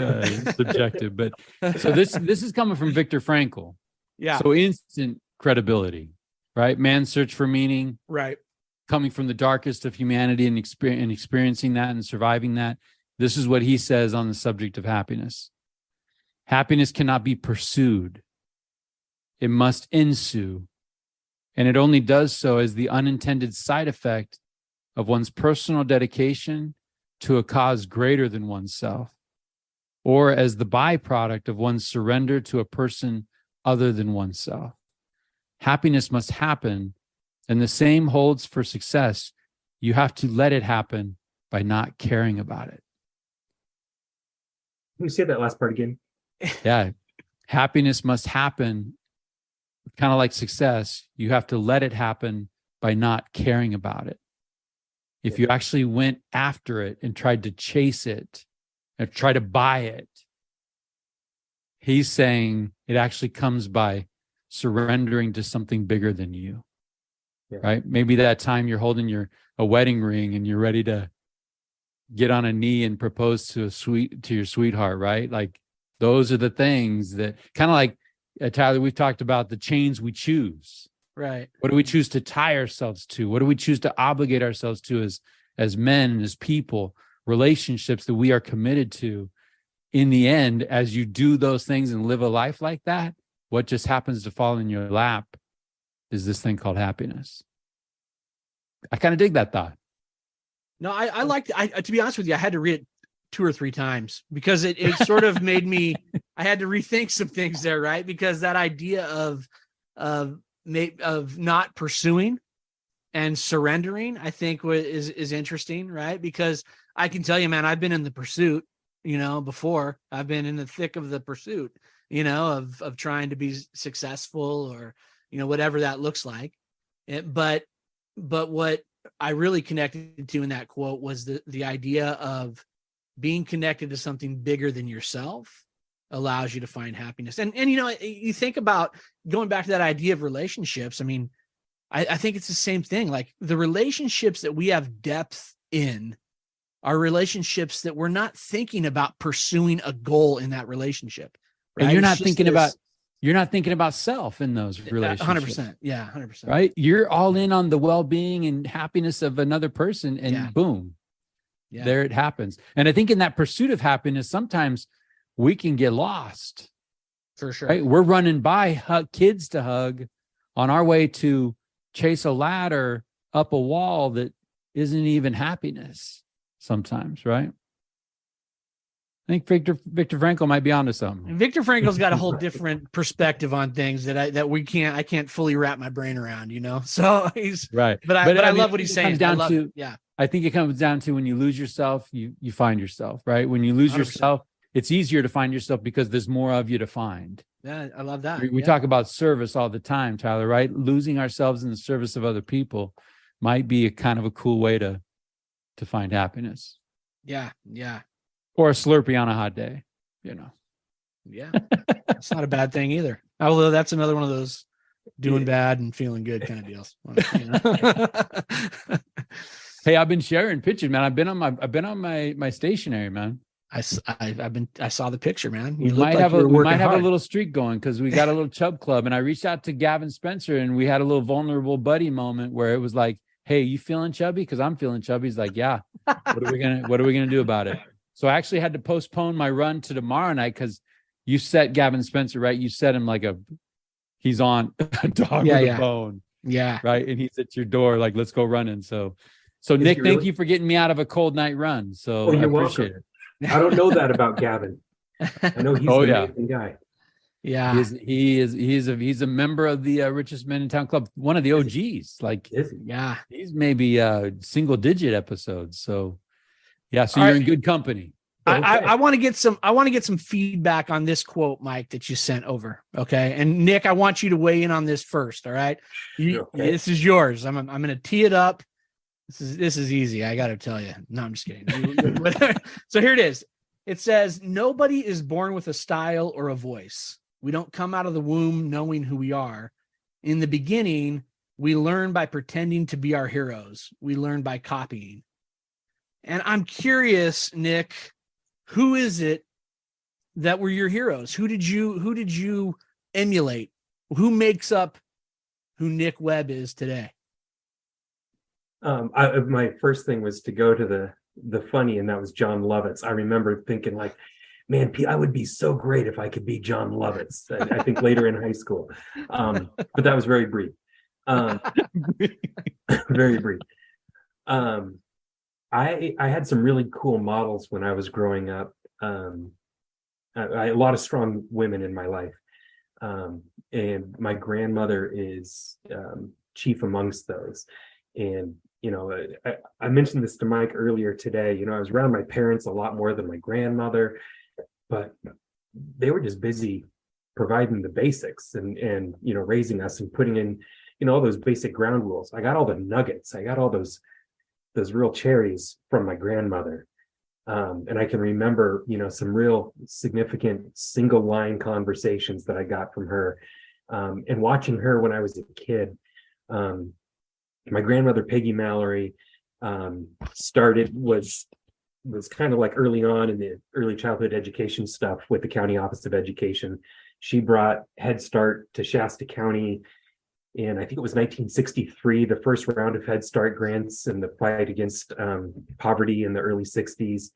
subjective, but so this is coming from Viktor Frankl. Yeah. So instant credibility, right? Man's search for meaning, right? Coming from the darkest of humanity and experiencing that and surviving that. This is what he says on the subject of happiness. Happiness cannot be pursued. It must ensue. And it only does so as the unintended side effect of one's personal dedication to a cause greater than oneself, or as the byproduct of one's surrender to a person other than oneself. Happiness must happen, and the same holds for success. You have to let it happen by not caring about it. Can you say that last part again? Yeah. Happiness must happen, kind of like success. You have to let it happen by not caring about it. If you actually went after it and tried to chase it and try to buy it, he's saying it actually comes by surrendering to something bigger than you. Yeah. Right? Maybe that time you're holding a wedding ring and you're ready to get on a knee and propose to your sweetheart, right? Like those are the things that kind of like Tyler, we've talked about the chains we choose. Right. What do we choose to tie ourselves to? What do we choose to obligate ourselves to as men and as people? Relationships that we are committed to. In the end, as you do those things and live a life like that, what just happens to fall in your lap is this thing called happiness. I kind of dig that thought. No, I liked it. To be honest with you, I had to read it 2 or 3 times because it sort of made me, I had to rethink some things there, right? Because that idea of not pursuing and surrendering, I think is interesting, right? Because I can tell you, man, I've been in the pursuit, before. I've been in the thick of the pursuit, of trying to be successful or, whatever that looks like. But what I really connected to in that quote was the idea of being connected to something bigger than yourself allows you to find happiness. And you think about going back to that idea of relationships. I mean, I think it's the same thing. Like the relationships that we have depth in are relationships that we're not thinking about pursuing a goal in that relationship. Right? And you're not thinking about self in those relationships. 100%. Yeah, 100%. Right? You're all in on the well-being and happiness of another person, and boom, there it happens. And I think in that pursuit of happiness, sometimes we can get lost. For sure. Right? We're running by kids to hug on our way to chase a ladder up a wall that isn't even happiness sometimes, right? I think Viktor Frankl might be onto something. And Viktor Frankl's got a whole different perspective on things that I can't fully wrap my brain around, you know. So he's right. But I love what he's saying. I think it comes down to when you lose yourself, you find yourself, right? When you lose 100%. Yourself, it's easier to find yourself because there's more of you to find. Yeah, I love that. We talk about service all the time, Tyler, right? Losing ourselves in the service of other people might be a kind of a cool way to find happiness. Yeah, yeah. Or a Slurpee on a hot day, you know. Yeah, it's not a bad thing either. Although that's another one of those doing bad and feeling good kind of deals. You know? Hey, I've been sharing pictures, man. I've been on my stationery, man. I saw the picture, man. We might have a little streak going because we got a little chub club, and I reached out to Gavin Spencer, and we had a little vulnerable buddy moment where it was like, "Hey, you feeling chubby? Because I'm feeling chubby." He's like, "Yeah." What are we gonna do about it? So I actually had to postpone my run to tomorrow night because you set Gavin Spencer, right? You set him like he's on a dog with a bone. Yeah. Right. And he's at your door, like, let's go running. So Nick, thank you for getting me out of a cold night run. So I appreciate it. I don't know that about Gavin. I know he's an amazing guy. Yeah. He's a member of the Richest Men In Town Club, one of the OGs. Like, yeah, he's maybe single digit episodes. So yeah, so you're in good company. I want to get some feedback on this quote, Mike, that you sent over. Okay. And Nick, I want you to weigh in on this first. All right. This is yours. I'm going to tee it up. This is easy. I got to tell you. No, I'm just kidding. So here it is. It says, nobody is born with a style or a voice. We don't come out of the womb knowing who we are. In the beginning, we learn by pretending to be our heroes. We learn by copying. And I'm curious, Nick, who is it that were your heroes? Who did you emulate? Who makes up who Nick Webb is today? My first thing was to go to the funny, and that was John Lovitz. I remember thinking, like, man, I would be so great if I could be John Lovitz. I think later in high school, but that was very brief. Very brief. I had some really cool models when I was growing up. I a lot of strong women in my life, and my grandmother is chief amongst those. And you know, I mentioned this to Mike earlier today. You know, I was around my parents a lot more than my grandmother, but they were just busy providing the basics and you know, raising us and putting in, you know, all those basic ground rules. I got all the nuggets. I got all those real cherries from my grandmother. And I can remember, you know, some real significant single line conversations that I got from her. And watching her when I was a kid, my grandmother, Peggy Mallory, was kind of like early on in the early childhood education stuff with the County Office of Education. She brought Head Start to Shasta County in, I think it was 1963, the first round of Head Start grants and the fight against poverty in the early 60s.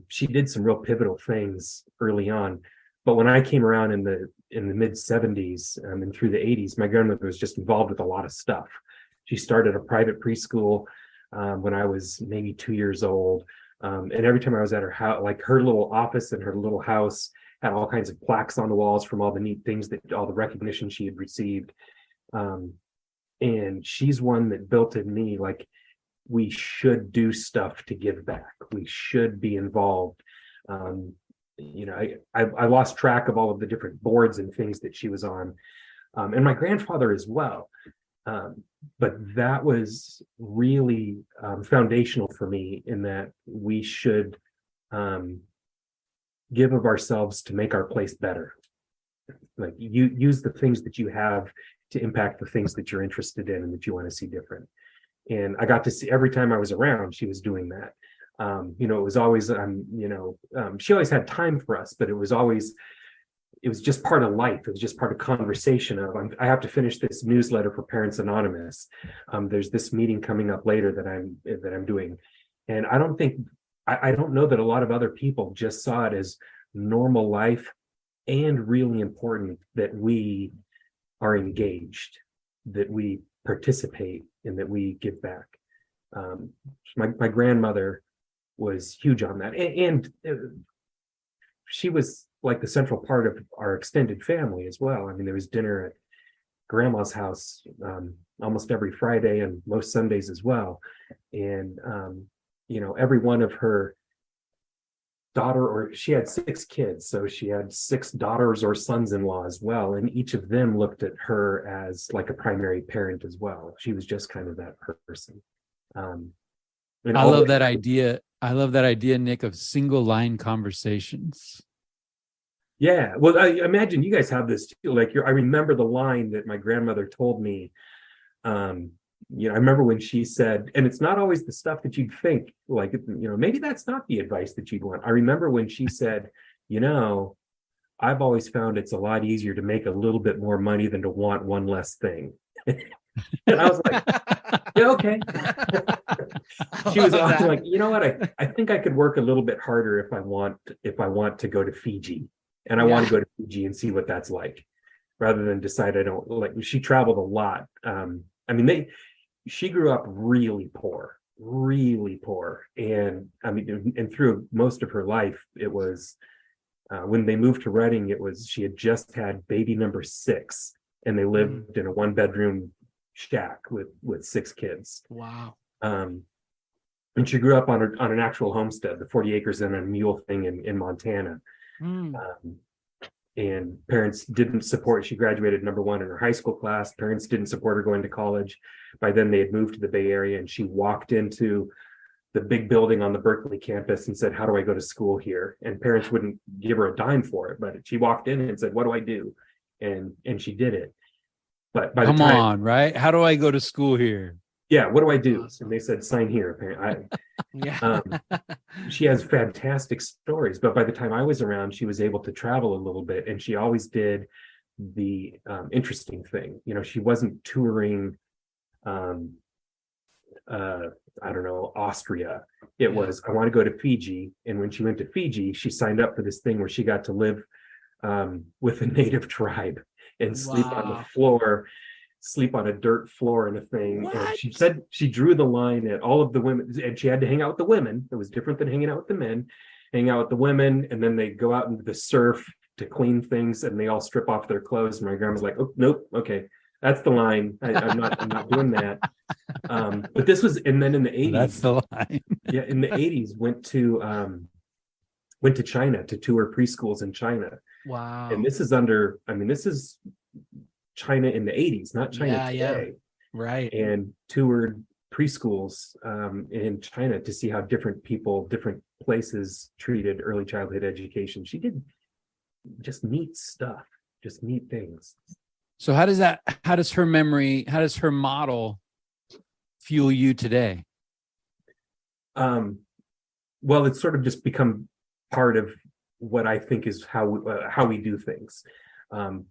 She did some real pivotal things early on. But when I came around in the mid 70s and through the 80s, my grandmother was just involved with a lot of stuff. She started a private preschool when I was maybe 2 years old. And every time I was at her house, like her little office and her little house had all kinds of plaques on the walls from all the neat things all the recognition she had received. And she's one that built in me, like, we should do stuff to give back. We should be involved. You know, I lost track of all of the different boards and things that she was on. And my grandfather as well. But that was really foundational for me, in that we should give of ourselves to make our place better. Like, you use the things that you have to impact the things that you're interested in and that you want to see different. And I got to see, every time I was around, she was doing that. You know, it was always, she always had time for us, but it was just part of life. It was just part of conversation of, I have to finish this newsletter for Parents Anonymous. There's this meeting coming up later that I'm doing. And I don't know that a lot of other people just saw it as normal life and really important that we are engaged, that we participate and that we give back. My grandmother was huge on that, and she was like the central part of our extended family as well. I mean, there was dinner at grandma's house almost every Friday and most Sundays as well. And every one of her she had 6 kids, so she had 6 daughters or sons-in-law as well, and each of them looked at her as like a primary parent as well. She was just kind of that person. I love that idea. I love that idea, Nick, of single line conversations. Yeah, well, I imagine you guys have this too. Like, I remember the line that my grandmother told me. I remember when she said, and it's not always the stuff that you'd think, like, maybe that's not the advice that you'd want. I remember when she said, I've always found it's a lot easier to make a little bit more money than to want one less thing. And I was like, yeah, okay. She was like, you know what? I think I could work a little bit harder if I want to go to Fiji, and I want to go to Fiji and see what that's like, rather than decide I don't like. She traveled a lot. She grew up really poor, and and through most of her life, it was when they moved to Reading, she had just had baby number 6, and they lived in a 1-bedroom shack with 6 kids. Wow. And she grew up on an actual homestead, the 40 acres and a mule thing in Montana. And parents didn't support. She graduated number 1 in her high school class. Parents didn't support her going to college. By then they had moved to the Bay Area, and she walked into the big building on the Berkeley campus and said, how do I go to school here? And parents wouldn't give her a dime for it, but she walked in and said, what do I do? And she did it. But by Come on, right? How do I go to school here? Yeah, what do I do? Awesome. And they said, sign here. Apparently, she has fantastic stories. But by the time I was around, she was able to travel a little bit, and she always did the interesting thing. She wasn't touring. I don't know, Austria. It was, I want to go to Fiji. And when she went to Fiji, she signed up for this thing where she got to live with a native tribe and sleep on the floor. Sleep on a dirt floor and a thing. What? And she said she drew the line at all of the women, and she had to hang out with the women. It was different than hanging out with the men. Hang out with the women, and then they go out into the surf to clean things, and they all strip off their clothes. And my grandma's like, "Oh, nope, okay, that's the line. I'm not doing that." But this was, and then in the 80s, that's the line. Yeah, in the 80s, went to China to tour preschools in China. Wow. And this is China in the 80s, not China today. Right. And toured preschools in China to see how different places treated early childhood education. She did just neat stuff, just neat things. So how does her model fuel you today? Well, it's sort of just become part of what I think is how we do things.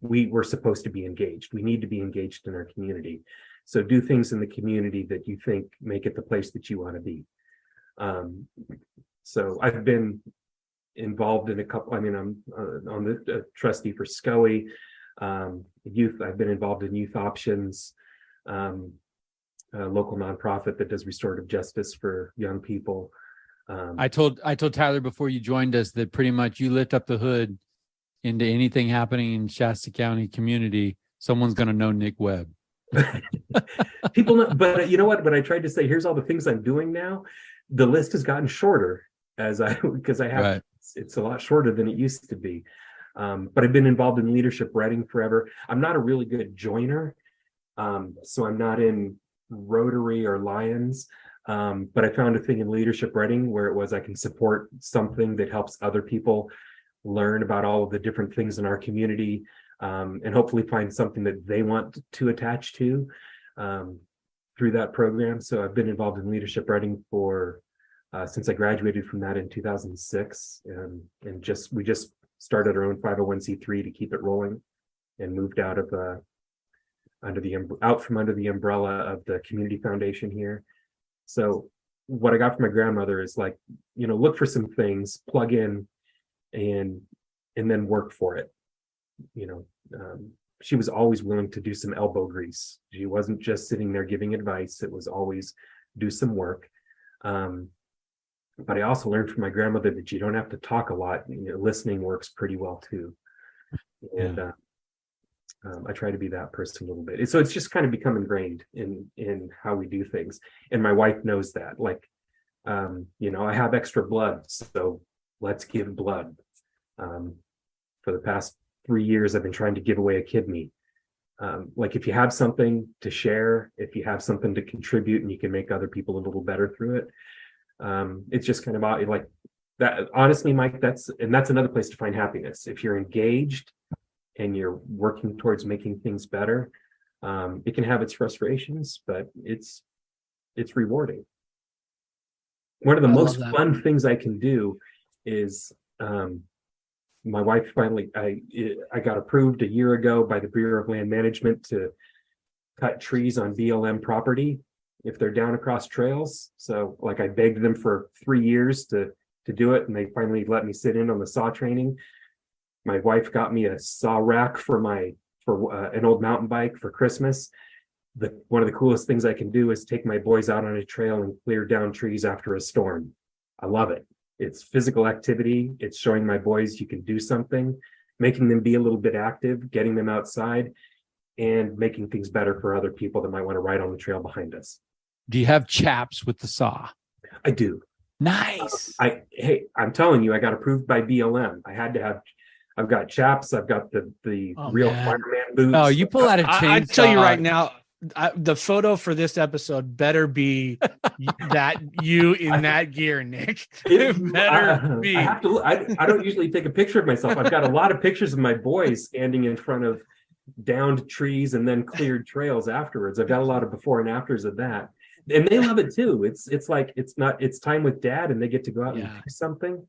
We're supposed to be engaged. We need to be engaged in our community. So do things in the community that you think make it the place that you want to be. So I've been involved in a couple. I'm on the trustee for SCOE, youth. I've been involved in Youth Options, a local nonprofit that does restorative justice for young people. I told Tyler before you joined us that pretty much you lift up the hood into anything happening in Shasta County community, someone's going to know Nick Webb. People know, but you know what? When I tried to say, here's all the things I'm doing now, the list has gotten shorter because I have, right. It's a lot shorter than it used to be. But I've been involved in Leadership Reading forever. I'm not a really good joiner, so I'm not in Rotary or Lions. But I found a thing in Leadership Reading where it was I can support something that helps other people learn about all of the different things in our community, and hopefully find something that they want to attach to through that program. So I've been involved in Leadership Reading for since I graduated from that in 2006, and we just started our own 501c3 to keep it rolling, and moved out from under the umbrella of the community foundation here. So what I got from my grandmother is like, look for some things, plug in, and then work for it. she was always willing to do some elbow grease. She wasn't just sitting there giving advice. It was always do some work. But I also learned from my grandmother that you don't have to talk a lot. Listening works pretty well too. And I try to be that person a little bit. So it's just kind of become ingrained in how we do things. And my wife knows that. Like, I have extra blood, so let's give blood. For the past 3 years, I've been trying to give away a kidney. Like if you have something to share, if you have something to contribute and you can make other people a little better through it, it's just kind of like that. Honestly, Mike, that's another place to find happiness. If you're engaged and you're working towards making things better, it can have its frustrations, but it's rewarding. One of the most fun things I can do is, my wife finally, I got approved a year ago by the Bureau of Land Management to cut trees on BLM property if they're down across trails. So like I begged them for 3 years to do it, and they finally let me sit in on the saw training. My wife got me a saw rack for an old mountain bike for Christmas. One of the coolest things I can do is take my boys out on a trail and clear down trees after a storm. I love it. It's physical activity. It's showing my boys you can do something, making them be a little bit active, getting them outside, and making things better for other people that might want to ride on the trail behind us. Do you have chaps with the saw? I do. Nice. I'm telling you, I got approved by BLM. I've got chaps. I've got the real fireman boots. Oh, you pull out a chainsaw. I tell you right now, the photo for this episode better be that you in that gear, Nick. It better be. I don't usually take a picture of myself. I've got a lot of pictures of my boys standing in front of downed trees and then cleared trails afterwards. I've got a lot of before and afters of that, and they love it too. It's like it's time with Dad, and they get to go out and do something.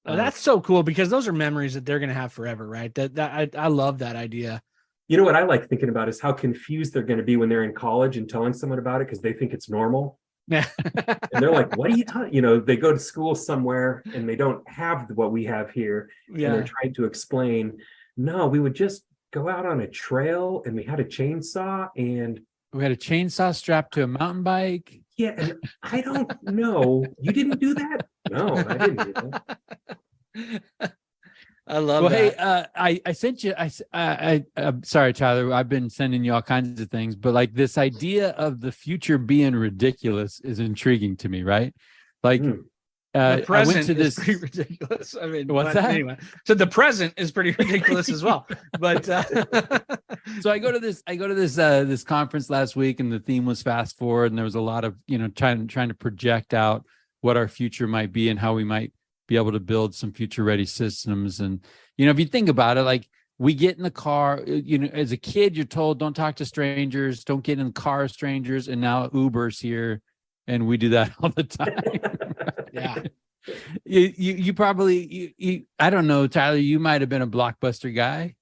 Oh, that's so cool, because those are memories that they're going to have forever, right? I love that idea. You know what I like thinking about is how confused they're going to be when they're in college and telling someone about it because they think it's normal. And they're like, what are you talking? They go to school somewhere and they don't have what we have here. Yeah. And they're trying to explain, no, we would just go out on a trail and we had a chainsaw strapped to a mountain bike. Yeah. And I don't know. You didn't do that? No, I didn't do that. I love that. Hey, I sent you. I'm sorry, Tyler. I've been sending you all kinds of things, but like this idea of the future being ridiculous is intriguing to me, right? Like, the present I went to this. Is pretty ridiculous. I mean, what's that? Anyway, so the present is pretty ridiculous as well. But so I go to this conference last week, and the theme was fast forward, and there was a lot of trying to project out what our future might be and how we might be able to build some future ready systems. And, if you think about it, like we get in the car, as a kid, you're told, don't talk to strangers, don't get in the car with strangers. And now Uber's here and we do that all the time. Yeah. You probably, I don't know, Tyler, you might've been a Blockbuster guy.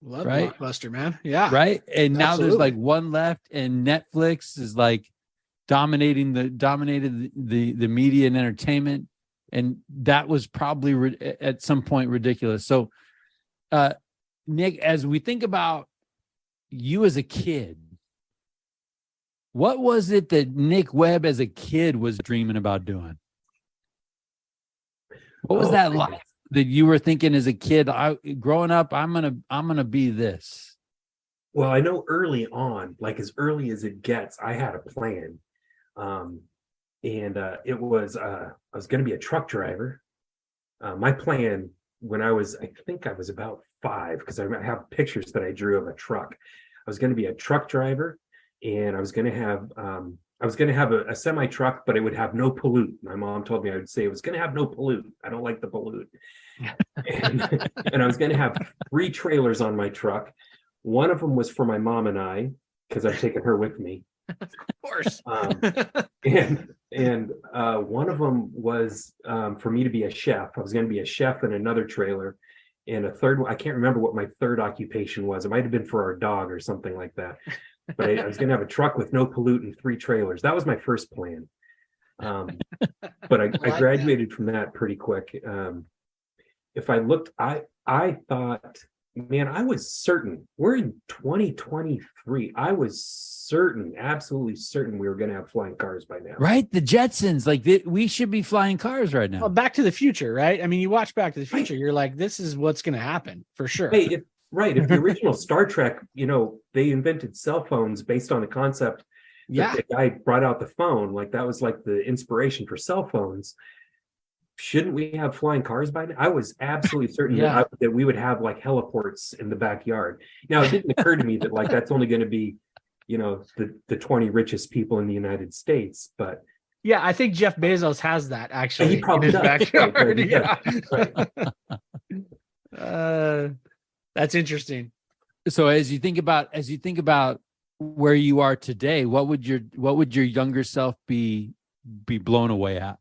Love right? Blockbuster, man. Yeah. Right. And now Absolutely. there's like one left, and Netflix is like dominated the media and entertainment. And that was probably at some point ridiculous. So, Nick, as we think about you as a kid, what was it that Nick Webb as a kid was dreaming about doing? What was that life that you were thinking as a kid? Growing up, I'm gonna be this. Well, I know early on, like as early as it gets, I had a plan. And it was I was going to be a truck driver. My plan when I think I was about 5, because I have pictures that I drew of a truck. I was going to be a truck driver, and I was going to have a semi truck, but it would have no pollute. My mom told me I would say it was going to have no pollute. I don't like the pollute. and I was going to have 3 trailers on my truck. One of them was for my mom and I, because I've taken her with me. Of course. And one of them was for me to be a chef. I was going to be a chef in another trailer, and a third one, I can't remember what my third occupation was. It might have been for our dog or something like that. But I was going to have a truck with no pollute and 3 trailers. That was my first plan. But I graduated from that pretty quick. If I looked, I thought man, I was certain. We're in 2023. I was certain, absolutely certain, we were going to have flying cars by now. Right? The Jetsons, like we should be flying cars right now. Well, Back to the Future, right? I mean, you watch Back to the Future, you're like, this is what's going to happen for sure. Hey, if the original Star Trek, they invented cell phones based on the concept that the guy brought out the phone, like that was like the inspiration for cell phones. Shouldn't we have flying cars by now? I was absolutely certain that we would have like heliports in the backyard. Now, it didn't occur to me that like that's only going to be, the 20 richest people in the United States. But yeah, I think Jeff Bezos has that actually he probably in his backyard. Right. That's interesting. So as you think about where you are today, what would your younger self be blown away at?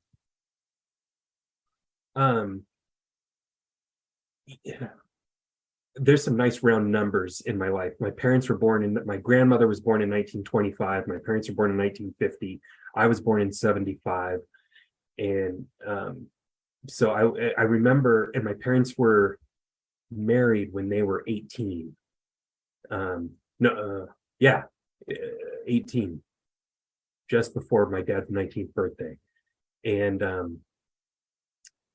Yeah. There's some nice round numbers in my life. My grandmother was born in 1925. My parents were born in 1950. I was born in 75. And so I remember, and my parents were married when they were 18. 18, just before my dad's 19th birthday. And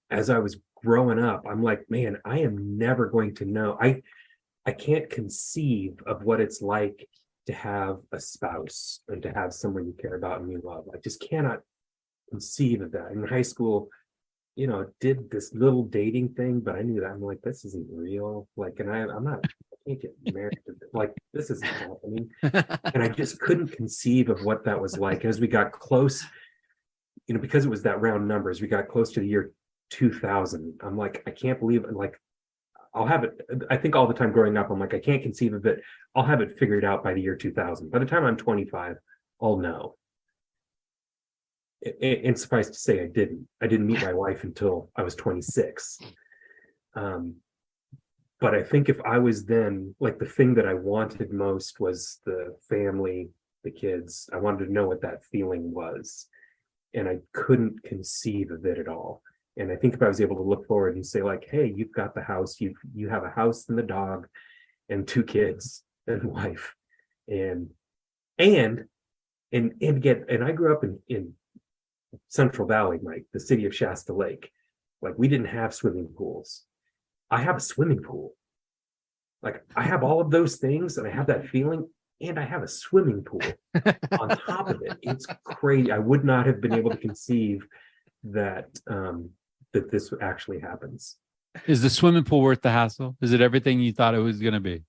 as I was growing up, I'm like, man, I am never going to know. I can't conceive of what it's like to have a spouse and to have someone you care about and you love. I just cannot conceive of that. In high school, did this little dating thing, but I knew that I'm like, this isn't real. Like, and I can't get married to this. Like, this isn't happening. And I just couldn't conceive of what that was like. As we got close, because it was that round numbers, we got close to the year 2000. I'm like, I can't believe it. Like, I'll have it. I think all the time growing up, I'm like, I can't conceive of it. I'll have it figured out by the year 2000. By the time I'm 25, I'll know. And suffice to say, I didn't meet my wife until I was 26. But I think if I was then, like, the thing that I wanted most was the family, the kids. I wanted to know what that feeling was. And I couldn't conceive of it at all. And I think if I was able to look forward and say, like, hey, you've got the house, you have a house and the dog and 2 kids and wife. And I grew up in Central Valley, Mike, the city of Shasta Lake. Like, we didn't have swimming pools. I have a swimming pool. Like, I have all of those things and I have that feeling, and I have a swimming pool on top of it. It's crazy. I would not have been able to conceive that that this actually happens. Is the swimming pool worth the hassle? Is it everything you thought it was going to be?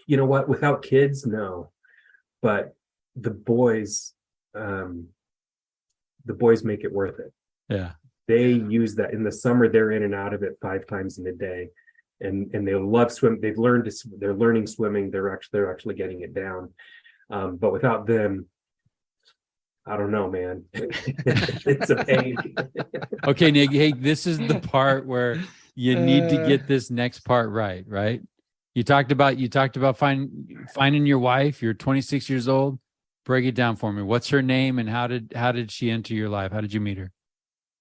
You know what? Without kids, no. But the boys make it worth it. Yeah. They use that in the summer. They're in and out of it 5 times in a day, and they love swim. They're learning swimming. They're actually getting it down. But without them, I don't know, man. It's a pain. Okay, Nick. Hey, this is the part where you need to get this next part right. Right? You talked about finding your wife. You're 26 years old. Break it down for me. What's her name, and how did she enter your life? How did you meet her?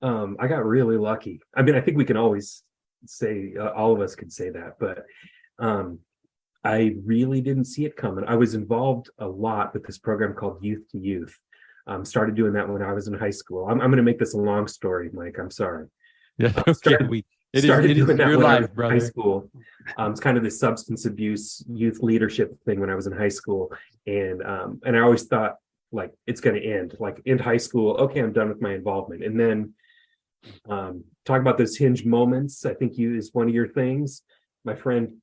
I got really lucky. I mean, I think we can always say, all of us could say that, but I really didn't see it coming. I was involved a lot with this program called Youth to Youth. Started doing that when I was in high school. I'm going to make this a long story, Mike. I'm sorry. Yeah, okay. It is your life, brother. High school. It's kind of the substance abuse youth leadership thing when I was in high school, and I always thought, like, it's going to end high school. Okay, I'm done with my involvement. And then talk about those hinge moments. I think is one of your things. My friend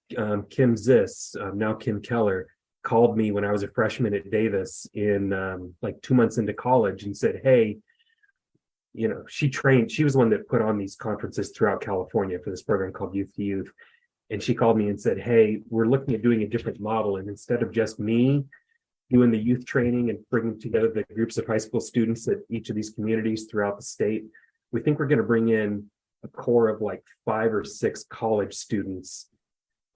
Kim Ziss, now Kim Keller, called me when I was a freshman at Davis in like 2 months into college and said, hey, she was the one that put on these conferences throughout California for this program called Youth to Youth. And she called me and said, hey, we're looking at doing a different model. And instead of just me doing the youth training and bringing together the groups of high school students at each of these communities throughout the state, we think we're going to bring in a core of like 5 or 6 college students.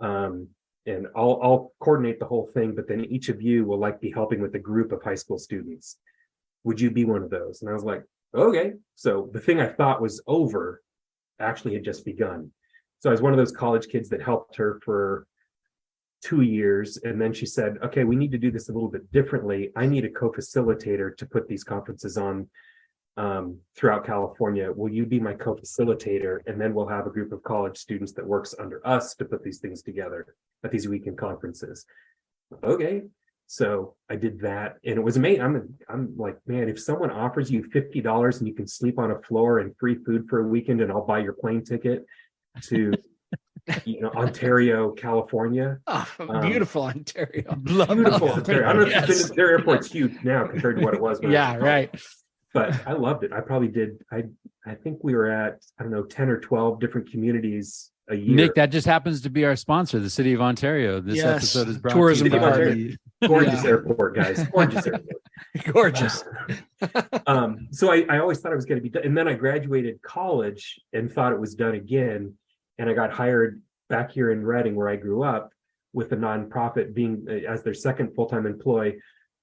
And I'll coordinate the whole thing, but then each of you will be helping with a group of high school students. Would you be one of those? And I was like, okay. So the thing I thought was over actually had just begun. So I was one of those college kids that helped her for 2 years. And then she said, okay, we need to do this a little bit differently. I need a co-facilitator to put these conferences on throughout California. Will you be my co-facilitator? And then we'll have a group of college students that works under us to put these things together at these weekend conferences. Okay. So I did that, and it was amazing. I'm like, man, if someone offers you $50 and you can sleep on a floor and free food for a weekend, and I'll buy your plane ticket to, Ontario, California. Oh, beautiful Ontario. Beautiful Ontario. I don't know if it's been, their airport's huge now compared to what it was. Yeah, right. But I loved it. I probably did. I think we were at, 10 or 12 different communities a year. Nick, that just happens to be our sponsor, the City of Ontario. This episode is brought Tourism to you by Ontario. Gorgeous airport, guys. Gorgeous airport. Gorgeous. So I always thought it was going to be done. And then I graduated college and thought it was done again. And I got hired back here in Redding, where I grew up, with a nonprofit, being as their second full-time employee,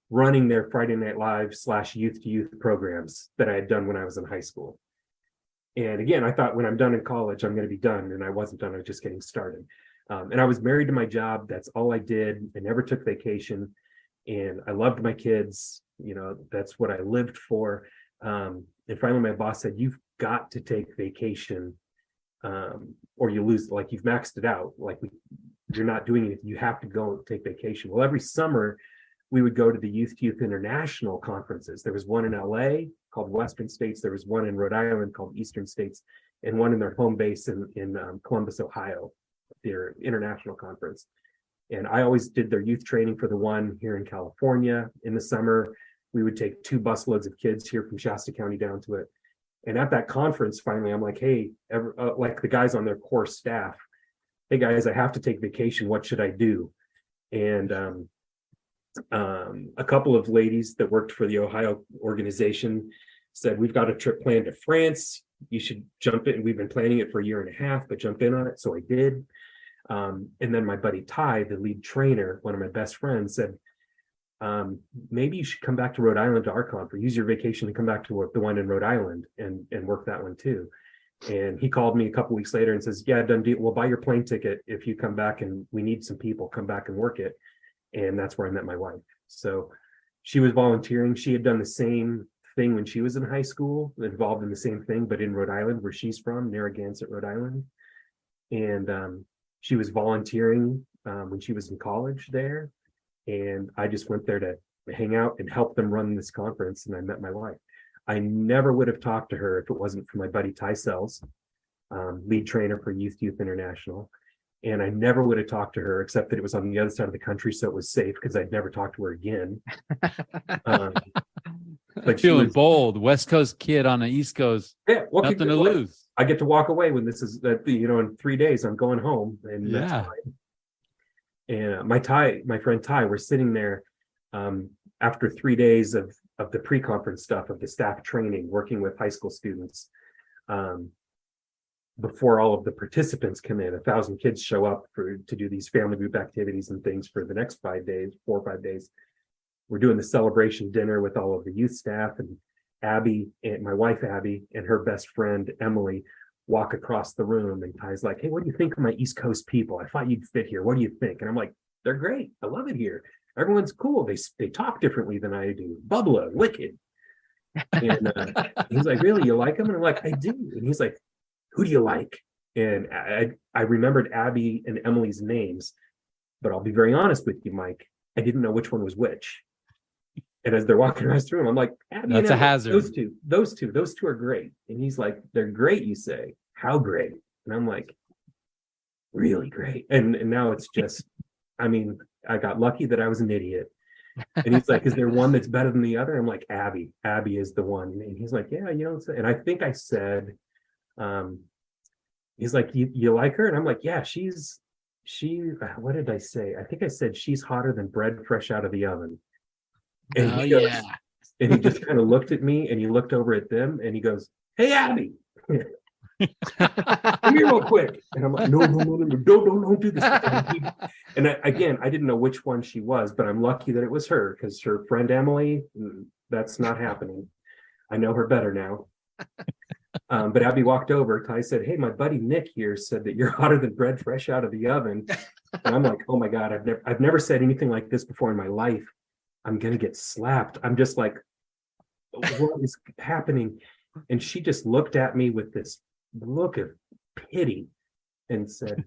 running their Friday Night Live / youth to youth programs that I had done when I was in high school. And again, I thought when I'm done in college, I'm going to be done. And I wasn't done. I was just getting started. And I was married to my job. That's all I did. I never took vacation. And I loved my kids. That's what I lived for. And finally, my boss said, you've got to take vacation, or you lose, like you've maxed it out. Like you're not doing it. You have to go and take vacation. Well, every summer we would go to the Youth to Youth International conferences. There was one in LA called Western States. There was one in Rhode Island called Eastern States, and one in their home base in Columbus, Ohio, their international conference. And I always did their youth training for the one here in California. In the summer, we would take 2 busloads of kids here from Shasta County down to it. And at that conference, finally, I'm like, hey, like the guys on their core staff, hey guys, I have to take vacation. What should I do? And a couple of ladies that worked for the Ohio organization said, we've got a trip planned to France. You should jump in. We've been planning it for a year and a half, but jump in on it. So I did. And then my buddy Ty, the lead trainer, one of my best friends, said, maybe you should come back to Rhode Island to our conference. Use your vacation to come back to the one in Rhode Island and work that one too. And he called me a couple weeks later and says, yeah, done deal. We'll buy your plane ticket if you come back, and we need some people, come back and work it. And that's where I met my wife. So she was volunteering. She had done the same thing when she was in high school, involved in the same thing, but in Rhode Island, where she's from, Narragansett, Rhode Island. And she was volunteering when she was in college there. And I just went there to hang out and help them run this conference. And I met my wife. I never would have talked to her if it wasn't for my buddy Ty Sells, lead trainer for Youth to Youth International. And I never would have talked to her, except that it was on the other side of the country, so it was safe, because I'd never talked to her again. But feeling bold, West Coast kid on the East Coast. Yeah, nothing to lose. I get to walk away when this is in 3 days I'm going home, and that's fine. And my friend Ty, we're sitting there after 3 days of the pre-conference stuff, of the staff training, working with high school students. Before all of the participants come in, 1,000 kids show up to do these family group activities and things for the next 5 days, 4 or 5 days. We're doing the celebration dinner with all of the youth staff, and Abby, and my wife Abby, and her best friend Emily walk across the room, and Ty's like, hey, what do you think of my East Coast people? I thought you'd fit here. What do you think? And I'm like, they're great. I love it here. Everyone's cool. They talk differently than I do. Bubbler, wicked. And he's like, really, you like them? And I'm like, I do. And he's like, who do you like? And I remembered Abby and Emily's names, but I'll be very honest with you, Mike, I didn't know which one was which. And as they're walking across the room, I'm like, Abby, that's a hazard. Those two are great. And he's like, they're great, you say. How great? And I'm like, really great. And now it's just, I got lucky that I was an idiot. And he's like, is there one that's better than the other? I'm like, Abby is the one. And he's like, yeah, and I think I said, he's like, you like her? And I'm like, yeah, what did I say? I think I said she's hotter than bread fresh out of the oven. And he goes, and he just kind of looked at me, and he looked over at them, and he goes, hey, Abby, come here real quick. And I'm like, no, don't do this. And I didn't know which one she was, but I'm lucky that it was her, because her friend Emily, that's not happening. I know her better now. But Abby walked over. Ty said, "Hey, my buddy Nick here said that you're hotter than bread fresh out of the oven." And I'm like, "Oh my God, I've never said anything like this before in my life. I'm gonna get slapped." I'm just like, what is happening? And she just looked at me with this look of pity and said,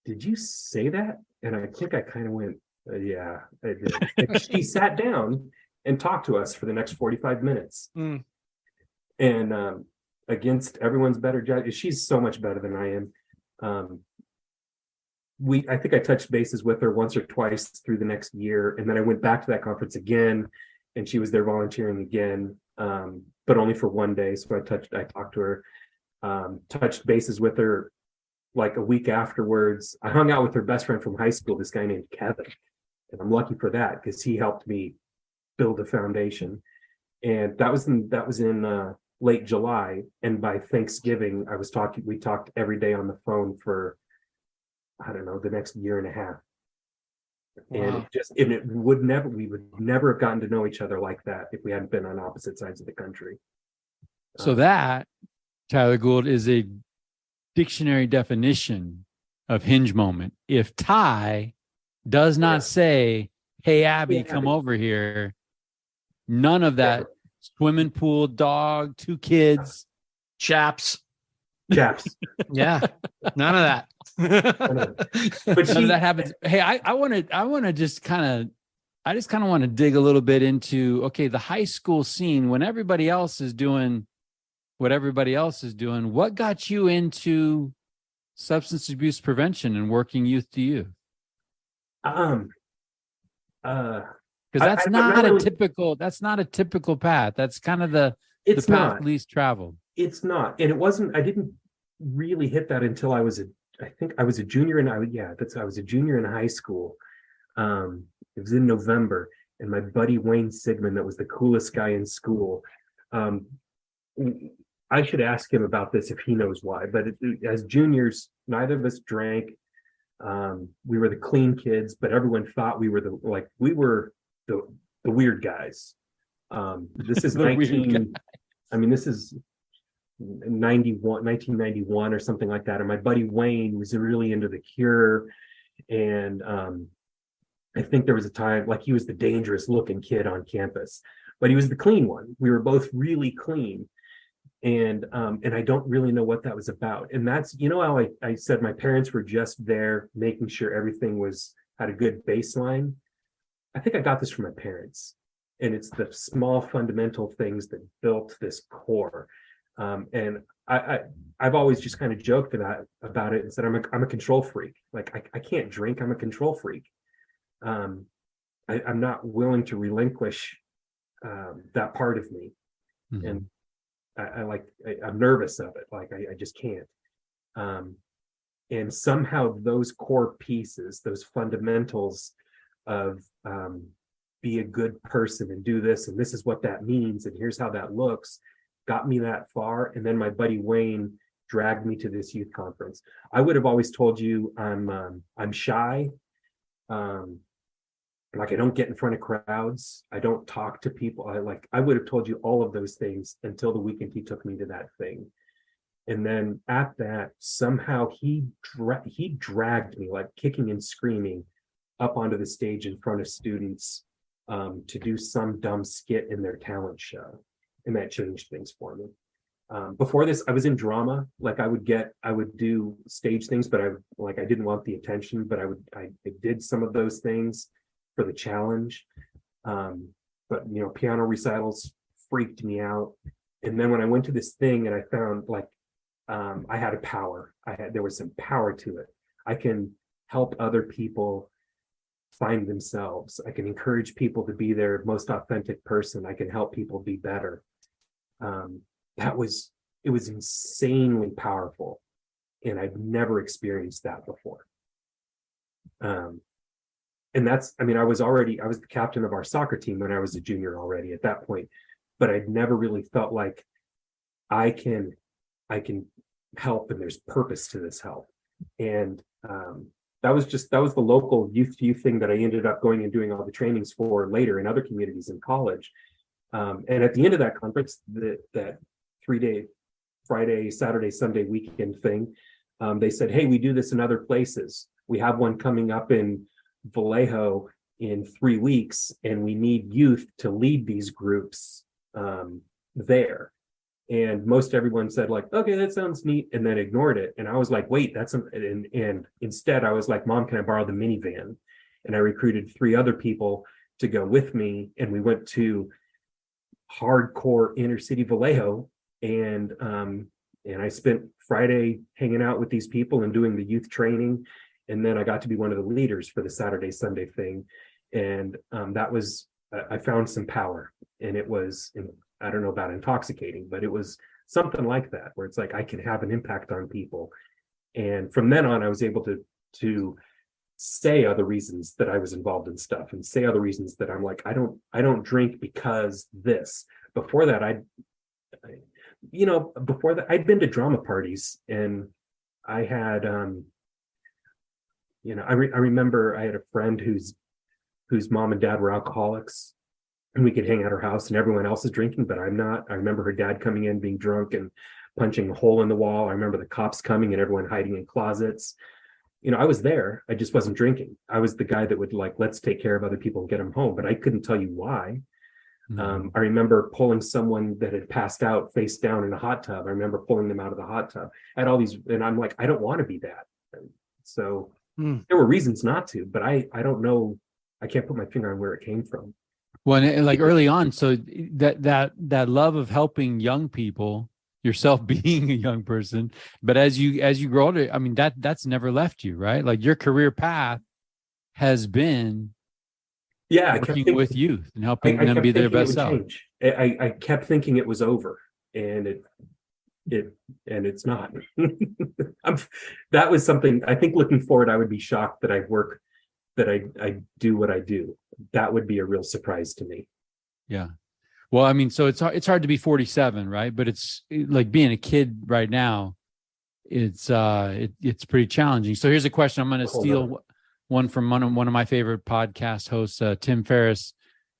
"Did you say that?" And I think I kind of went, "Yeah, I did." And she sat down and talked to us for the next 45 minutes. And against everyone's better judge, she's so much better than I am. I think I touched bases with her once or twice through the next year, and then I went back to that conference again, and she was there volunteering again, but only for one day. So I talked to her, touched bases with her like a week afterwards. I hung out with her best friend from high school, this guy named Kevin, and I'm lucky for that because he helped me build a foundation. And that was in late July, and by Thanksgiving we talked every day on the phone for, I don't know, the next year and a half. Wow. And we would never have gotten to know each other like that if we hadn't been on opposite sides of the country. So that, Tyler Gould, is a dictionary definition of hinge moment. If Ty does not say, "Hey, Abby, come over here," none of that swimming pool, dog, 2 kids, chaps. Yeah, none of that. But none of that happens. Hey, I want to just kind of want to dig a little bit into, okay, the high school scene when everybody else is doing what everybody else is doing. What got you into substance abuse prevention and working youth to youth? Because that's not a typical path. That's kind of the path least traveled. It's not, and it wasn't. I didn't really hit that until I was a junior I was a junior in high school. It was in November, and my buddy Wayne Sigmund, that was the coolest guy in school. I should ask him about this if he knows why. But as juniors, neither of us drank. We were the clean kids, but everyone thought we were the weird guys. This is 1991 or something like that. And my buddy Wayne was really into The Cure. And I think there was a time, like, he was the dangerous looking kid on campus, but he was the clean one. We were both really clean. And I don't really know what that was about. And that's, how I said my parents were just there making sure everything had a good baseline. I think I got this from my parents. And it's the small fundamental things that built this core. And I've always just kind of joked about it and said, I'm a control freak. Like, I can't drink. I'm a control freak. I'm not willing to relinquish that part of me. Mm-hmm. And I'm nervous of it. Like, I just can't. And somehow those core pieces, those fundamentals of be a good person and do this, and this is what that means, and here's how that looks, got me that far. And then my buddy Wayne dragged me to this youth conference. I would have always told you I'm shy. Like, I don't get in front of crowds. I don't talk to people. I would have told you all of those things until the weekend he took me to that thing. And then at that, somehow he dragged me, like kicking and screaming, up onto the stage in front of students to do some dumb skit in their talent show. And that changed things for me. Before this, I was in drama. Like, I would do stage things, but I didn't want the attention, but I did some of those things for the challenge. But piano recitals freaked me out. And then when I went to this thing and I found, like, I had a power. There was some power to it. I can help other people find themselves. I can encourage people to be their most authentic person. I can help people be better. It was insanely powerful, and I'd never experienced that before. And that's, I was the captain of our soccer team when I was a junior already at that point, but I'd never really felt like I can help, and there's purpose to this help. And that was the local youth to youth thing that I ended up going and doing all the trainings for later in other communities in college. And at the end of that conference, that 3-day Friday, Saturday, Sunday weekend thing. They said, hey, we do this in other places. We have one coming up in Vallejo in 3 weeks, and we need youth to lead these groups there. And most everyone said like, okay, that sounds neat, and then ignored it. And I was like, wait, and instead I was like, Mom, can I borrow the minivan? And I recruited 3 other people to go with me, and we went to hardcore inner city Vallejo, and I spent Friday hanging out with these people and doing the youth training, and then I got to be one of the leaders for the Saturday Sunday thing, and that was I found some power, and it was, I don't know about intoxicating, but it was something like that, where it's like I can have an impact on people. And from then on, I was able to say other reasons that I was involved in stuff, and say other reasons that I'm like, I don't drink because this. Before that, before that, I'd been to drama parties, and I had, I remember I had a friend whose mom and dad were alcoholics, and we could hang at her house, and everyone else is drinking, but I'm not. I remember her dad coming in being drunk and punching a hole in the wall. I remember the cops coming and everyone hiding in closets. I was there. I just wasn't drinking. I was the guy that would like, let's take care of other people and get them home, but I couldn't tell you why. Mm-hmm. I remember pulling someone that had passed out face down in a hot tub. I remember pulling them out of the hot tub. I had all these, and I'm like, I don't want to be that. So there were reasons not to, but I don't know. I can't put my finger on where it came from. Well, and like early on, so that love of helping young people, yourself being a young person, but as you grow older, I mean, that's never left you, right? Like your career path has been working with youth and helping them be their best self. I kept thinking it was over, and it's not. That was something I think looking forward, I would be shocked that I do what I do. That would be a real surprise to me. Yeah. Well, I mean, so it's hard to be 47, right? But it's like being a kid right now. It's pretty challenging. So here's a question. I'm going to steal one from one of my favorite podcast hosts, Tim Ferriss.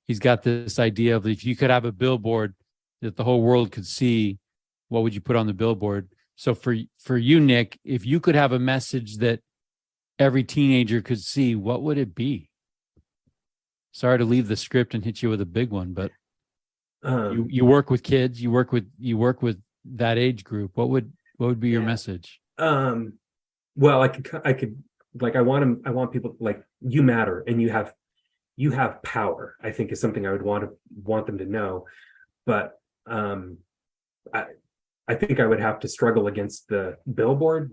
He's got this idea of if you could have a billboard that the whole world could see, what would you put on the billboard? So for you, Nick, if you could have a message that every teenager could see, what would it be? Sorry to leave the script and hit you with a big one, but you work with kids, you work with that age group. What would be your message? Well, I could like I want people like, you matter and you have power, I think is something I would want them to know. But I think I would have to struggle against the billboard.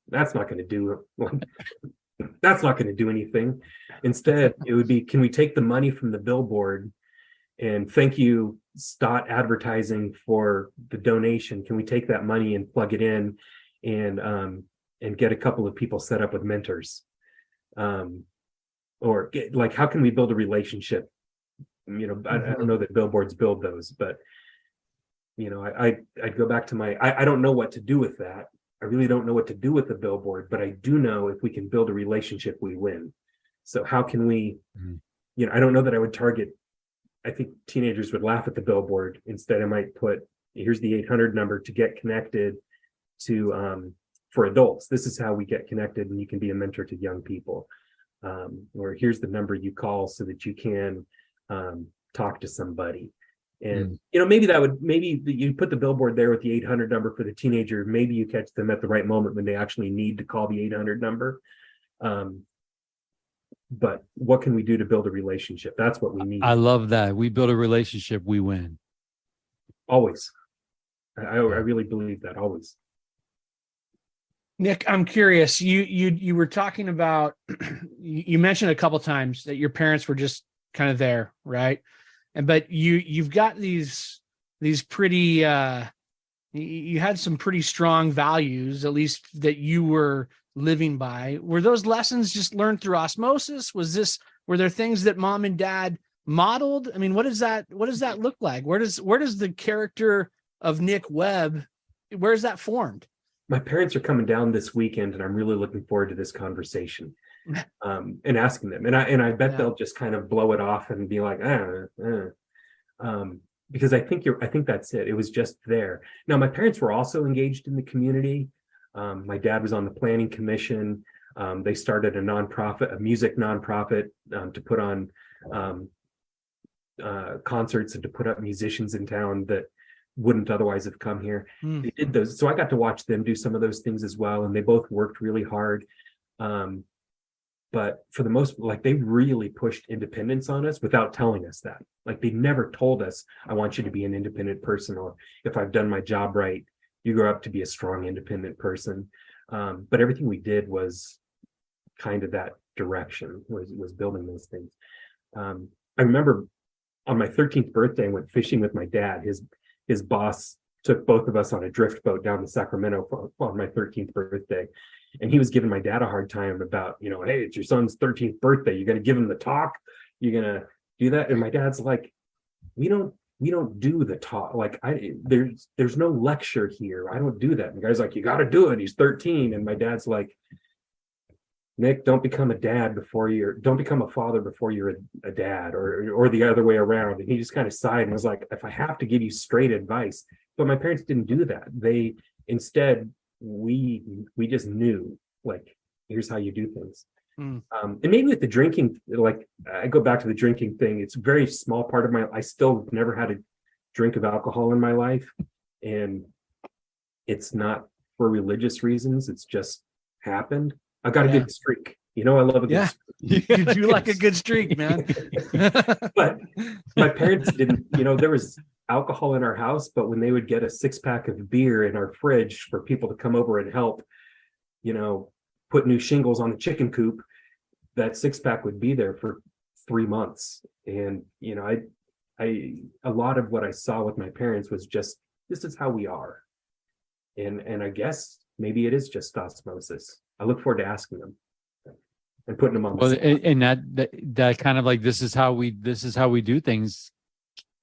That's not going to do that's not going to do anything. Instead, it would be, can we take the money from the billboard and thank you, Stott Advertising, for the donation? Can we take that money and plug it in and get a couple of people set up with mentors? Or how can we build a relationship? I don't know that billboards build those, but I'd go back to I don't know what to do with that. I really don't know what to do with the billboard, but I do know if we can build a relationship, we win. So how can we, I don't know that I would target, I think teenagers would laugh at the billboard. Instead, I might put, here's the 800 number to get connected to, for adults. This is how we get connected and you can be a mentor to young people. Or here's the number you call so that you can talk to somebody. And maybe you put the billboard there with the 800 number for the teenager. Maybe you catch them at the right moment when they actually need to call the 800 number. But what can we do to build a relationship? That's what we need. I love that. We build a relationship, we win. Always. I really believe that, always. Nick, I'm curious. You were talking about, you mentioned a couple times that your parents were just kind of there, right? But you've got these pretty you had some pretty strong values, at least that you were living by. Were those lessons just learned through osmosis? Were there things that mom and dad modeled? I mean, what does that look like? Where does the character of Nick Webb, where is that formed? My parents are coming down this weekend, and I'm really looking forward to this conversation. And asking them, and I bet they'll just kind of blow it off and be like, because I think that's it. It was just there. Now, my parents were also engaged in the community. My dad was on the planning commission. They started a nonprofit, a music nonprofit, to put on concerts and to put up musicians in town that wouldn't otherwise have come here. They did those. So I got to watch them do some of those things as well. And they both worked really hard. But for the most, like, they really pushed independence on us without telling us that. Like, they never told us, I want you to be an independent person, or if I've done my job right, you grow up to be a strong, independent person. But everything we did was kind of that direction, was building those things. I remember on my 13th birthday, I went fishing with my dad. His boss took both of us on a drift boat down to Sacramento on my 13th birthday. And he was giving my dad a hard time about, hey, it's your son's 13th birthday. You're going to give him the talk. You're going to do that. And my dad's like, we don't do the talk. Like, there's no lecture here. I don't do that. And the guy's like, you got to do it. He's 13. And my dad's like, Nick, don't become a father before you're a dad, or the other way around. And he just kind of sighed and was like, if I have to give you straight advice. But my parents didn't do that. They instead, we just knew, like, here's how you do things. And maybe with the drinking, like, I go back to the drinking thing. It's a very small part of I still never had a drink of alcohol in my life. And it's not for religious reasons. It's just happened. I got a good streak. I love a good streak. You do like a good streak, man. But my parents didn't, there was alcohol in our house, but when they would get a 6-pack of beer in our fridge for people to come over and help, put new shingles on the chicken coop, that 6-pack would be there for 3 months. And, a lot of what I saw with my parents was just, this is how we are. And I guess maybe it is just osmosis. I look forward to asking them and putting them on. Well, and that kind of like, this is how we do things.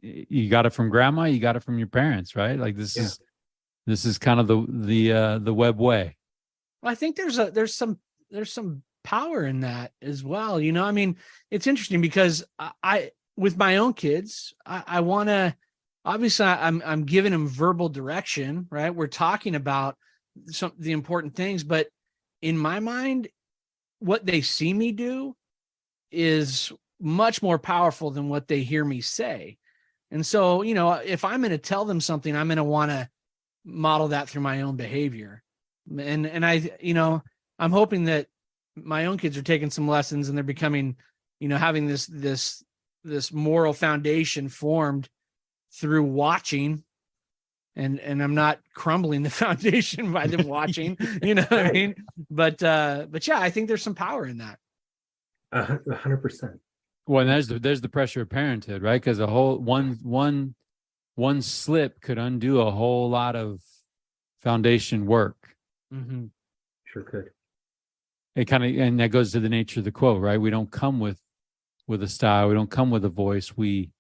You got it from grandma, you got it from your parents, right? Like, this is kind of the Webb way. Well, I think there's some power in that as well. I mean, it's interesting because I with my own kids, I want to, obviously I'm giving them verbal direction, right? We're talking about the important things, but in my mind, what they see me do is much more powerful than what they hear me say. And so, if I'm going to tell them something, I'm going to want to model that through my own behavior. And I'm hoping that my own kids are taking some lessons and they're becoming, having this moral foundation formed through watching, and I'm not crumbling the foundation by them watching, what I mean? But yeah, I think there's some power in that. 100%. Well, and there's the pressure of parenthood, right? Because a whole one slip could undo a whole lot of foundation work. Mm-hmm. Sure could. It kind of, and that goes to the nature of the quote, right? We don't come with a style. We don't come with a voice. We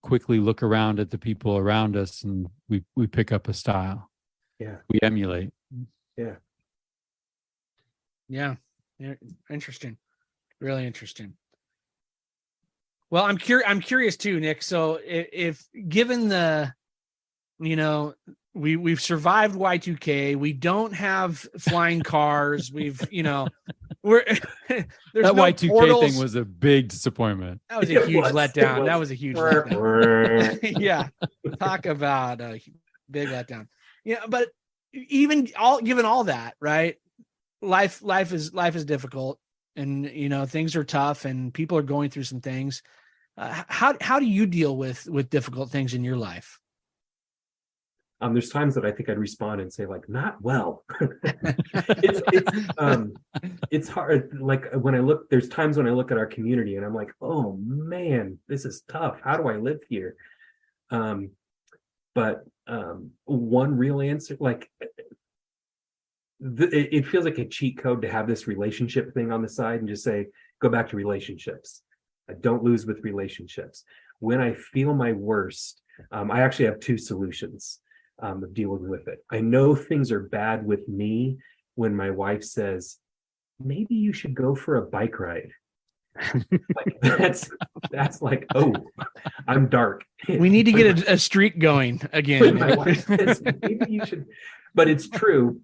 quickly look around at the people around us and we pick up a style. Yeah. We emulate. Yeah. Yeah. Interesting. Really interesting. Well, I'm curious too, Nick. So if given the, we've survived Y2K, we don't have flying cars. We've, we're there's that no Y2K portals. thing was a big disappointment. That was a huge letdown. That was a huge letdown. Yeah. Talk about a big letdown. But even given all that, right? Life is difficult, and things are tough, and people are going through some things. How do you deal with difficult things in your life? There's times that I think I'd respond and say, like, not well. It's hard. Like, there's times when I look at our community and I'm like, oh man, this is tough. How do I live here? But one real answer, like, it feels like a cheat code to have this relationship thing on the side and just say, go back to relationships. I don't lose with relationships. When I feel my worst, I actually have 2 solutions of dealing with it. I know things are bad with me when my wife says, maybe you should go for a bike ride. Like that's like, oh, I'm dark. We need to get a streak going again. My wife says, maybe you should, but it's true.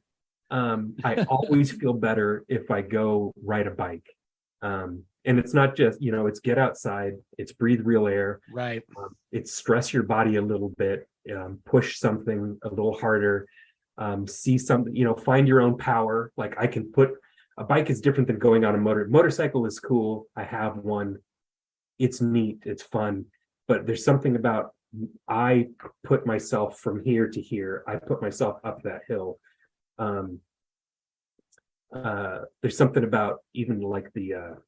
I always feel better if I go ride a bike. And it's not just, it's get outside, it's breathe real air, Right. It's stress your body a little bit, push something a little harder, see something, find your own power. Like I can put a bike is different than going on a motorcycle is cool. I have one. It's neat. It's fun. But there's something about I put myself from here to here. I put myself up that hill. There's something about even like the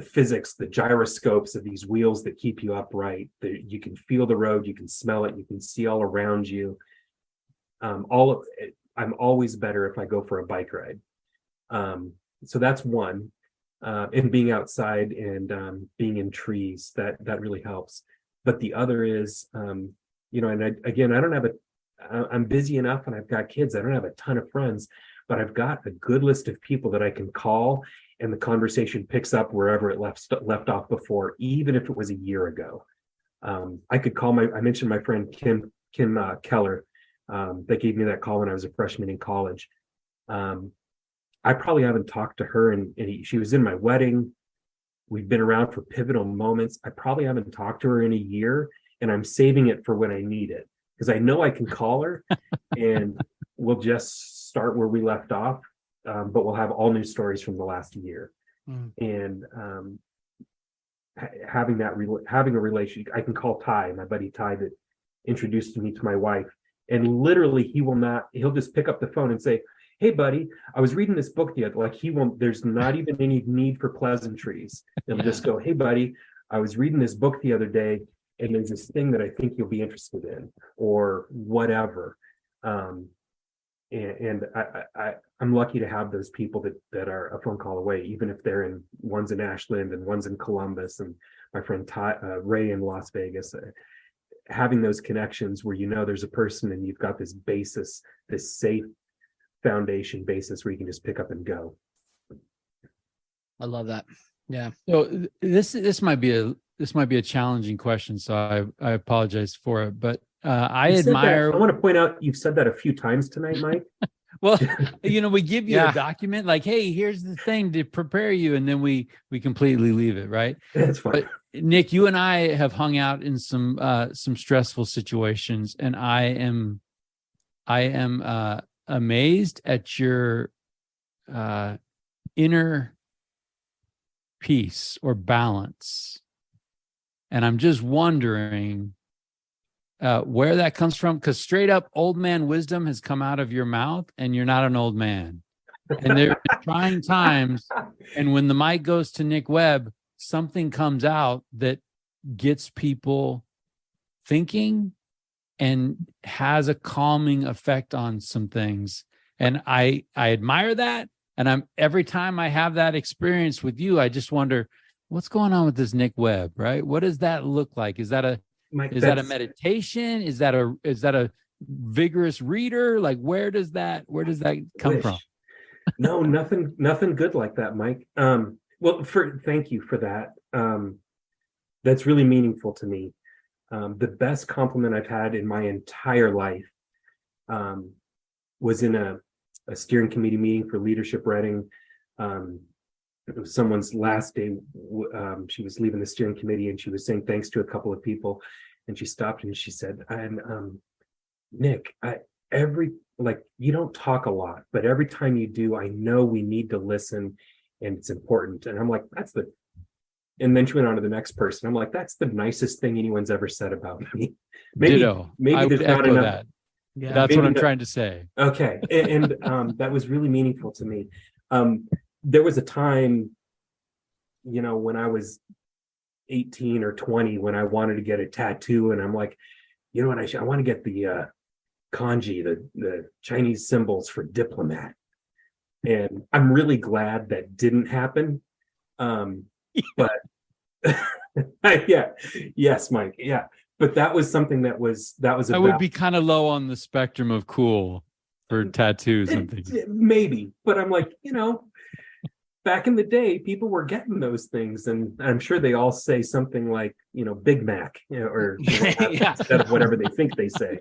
physics, the gyroscopes of these wheels that keep you upright. You can feel the road, you can smell it, you can see all around you. I'm always better if I go for a bike ride. So that's one. And being outside and being in trees, that really helps. But the other is, and I'm busy enough and I've got kids. I don't have a ton of friends, but I've got a good list of people that I can call and the conversation picks up wherever it left off before, even if it was a year ago. I could call I mentioned my friend Kim Keller, that gave me that call when I was a freshman in college. I probably haven't talked to her and she was in my wedding. We've been around for pivotal moments. I probably haven't talked to her in a year, and I'm saving it for when I need it because I know I can call her and we'll just start where we left off. But we'll have all new stories from the last year. And having a relationship, I can call Ty, my buddy Ty that introduced me to my wife, and literally he'll just pick up the phone and say, "Hey buddy, I was reading this book the other," like there's not even any need for pleasantries. He'll just go, "Hey buddy, I was reading this book the other day and there's this thing that I think you'll be interested in," or whatever. And I'm lucky to have those people that are a phone call away, even if one's in Ashland and one's in Columbus, and my friend Ray in Las Vegas. Having those connections where there's a person and you've got this basis, this safe foundation basis where you can just pick up and go. I love that. Yeah. So this might be a challenging question, so I apologize for it, but I admire. I want to point out you've said that a few times tonight, Mike. Well, we give you a document like, "Hey, here's the thing to prepare you," and then we completely leave it, right? That's fine. But Nick, you and I have hung out in some stressful situations, and I am amazed at your inner peace or balance, and I'm just wondering where that comes from, because straight up old man wisdom has come out of your mouth, and you're not an old man. And there are trying times, and when the mic goes to Nick Webb, something comes out that gets people thinking and has a calming effect on some things. And I admire that. And every time I have that experience with you, I just wonder, what's going on with this Nick Webb, right? What does that look like? Is that a meditation? Is that a vigorous reader? Like, where does that come from? No, nothing good like that, Mike. Well, thank you for that. That's really meaningful to me. The best compliment I've had in my entire life was in a steering committee meeting for Leadership Reading. It was someone's last day. She was leaving the steering committee and she was saying thanks to a couple of people. And she stopped and she said, Nick, you don't talk a lot, but every time you do, I know we need to listen and it's important. And I'm like, and then she went on to the next person. I'm like, that's the nicest thing anyone's ever said about me. Maybe there's not enough. That. Yeah. That's what I'm trying to say. Okay. And that was really meaningful to me. There was a time, when I was 18 or 20, when I wanted to get a tattoo, and I'm like, I want to get the kanji, the Chinese symbols for diplomat. And I'm really glad that didn't happen. But yes, Mike. Yeah. But that was something that would be kind of low on the spectrum of cool for tattoos and things. Maybe, but I'm like, back in the day, people were getting those things, and I'm sure they all say something like, Big Mac, or instead of whatever they think they say.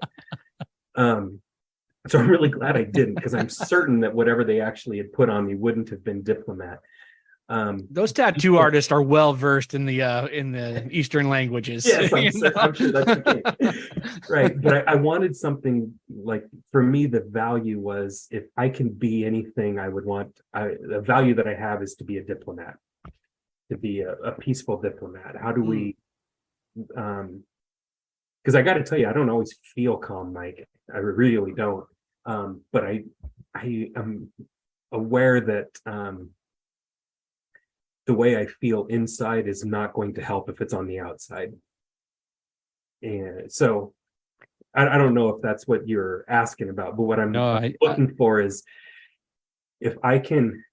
So I'm really glad I didn't, because I'm certain that whatever they actually had put on me wouldn't have been diplomat. Those tattoo artists are well versed in the Eastern languages. Yes, I'm sure that's the case. Right. But I wanted something like, for me, the value was, if I can be anything I would want, the value that I have is to be a diplomat, to be a peaceful diplomat. How do we, because I got to tell you, I don't always feel calm, Mike. I really don't. But I am aware that the way I feel inside is not going to help if it's on the outside. And so I don't know if that's what you're asking about, but what I'm looking for is, if I can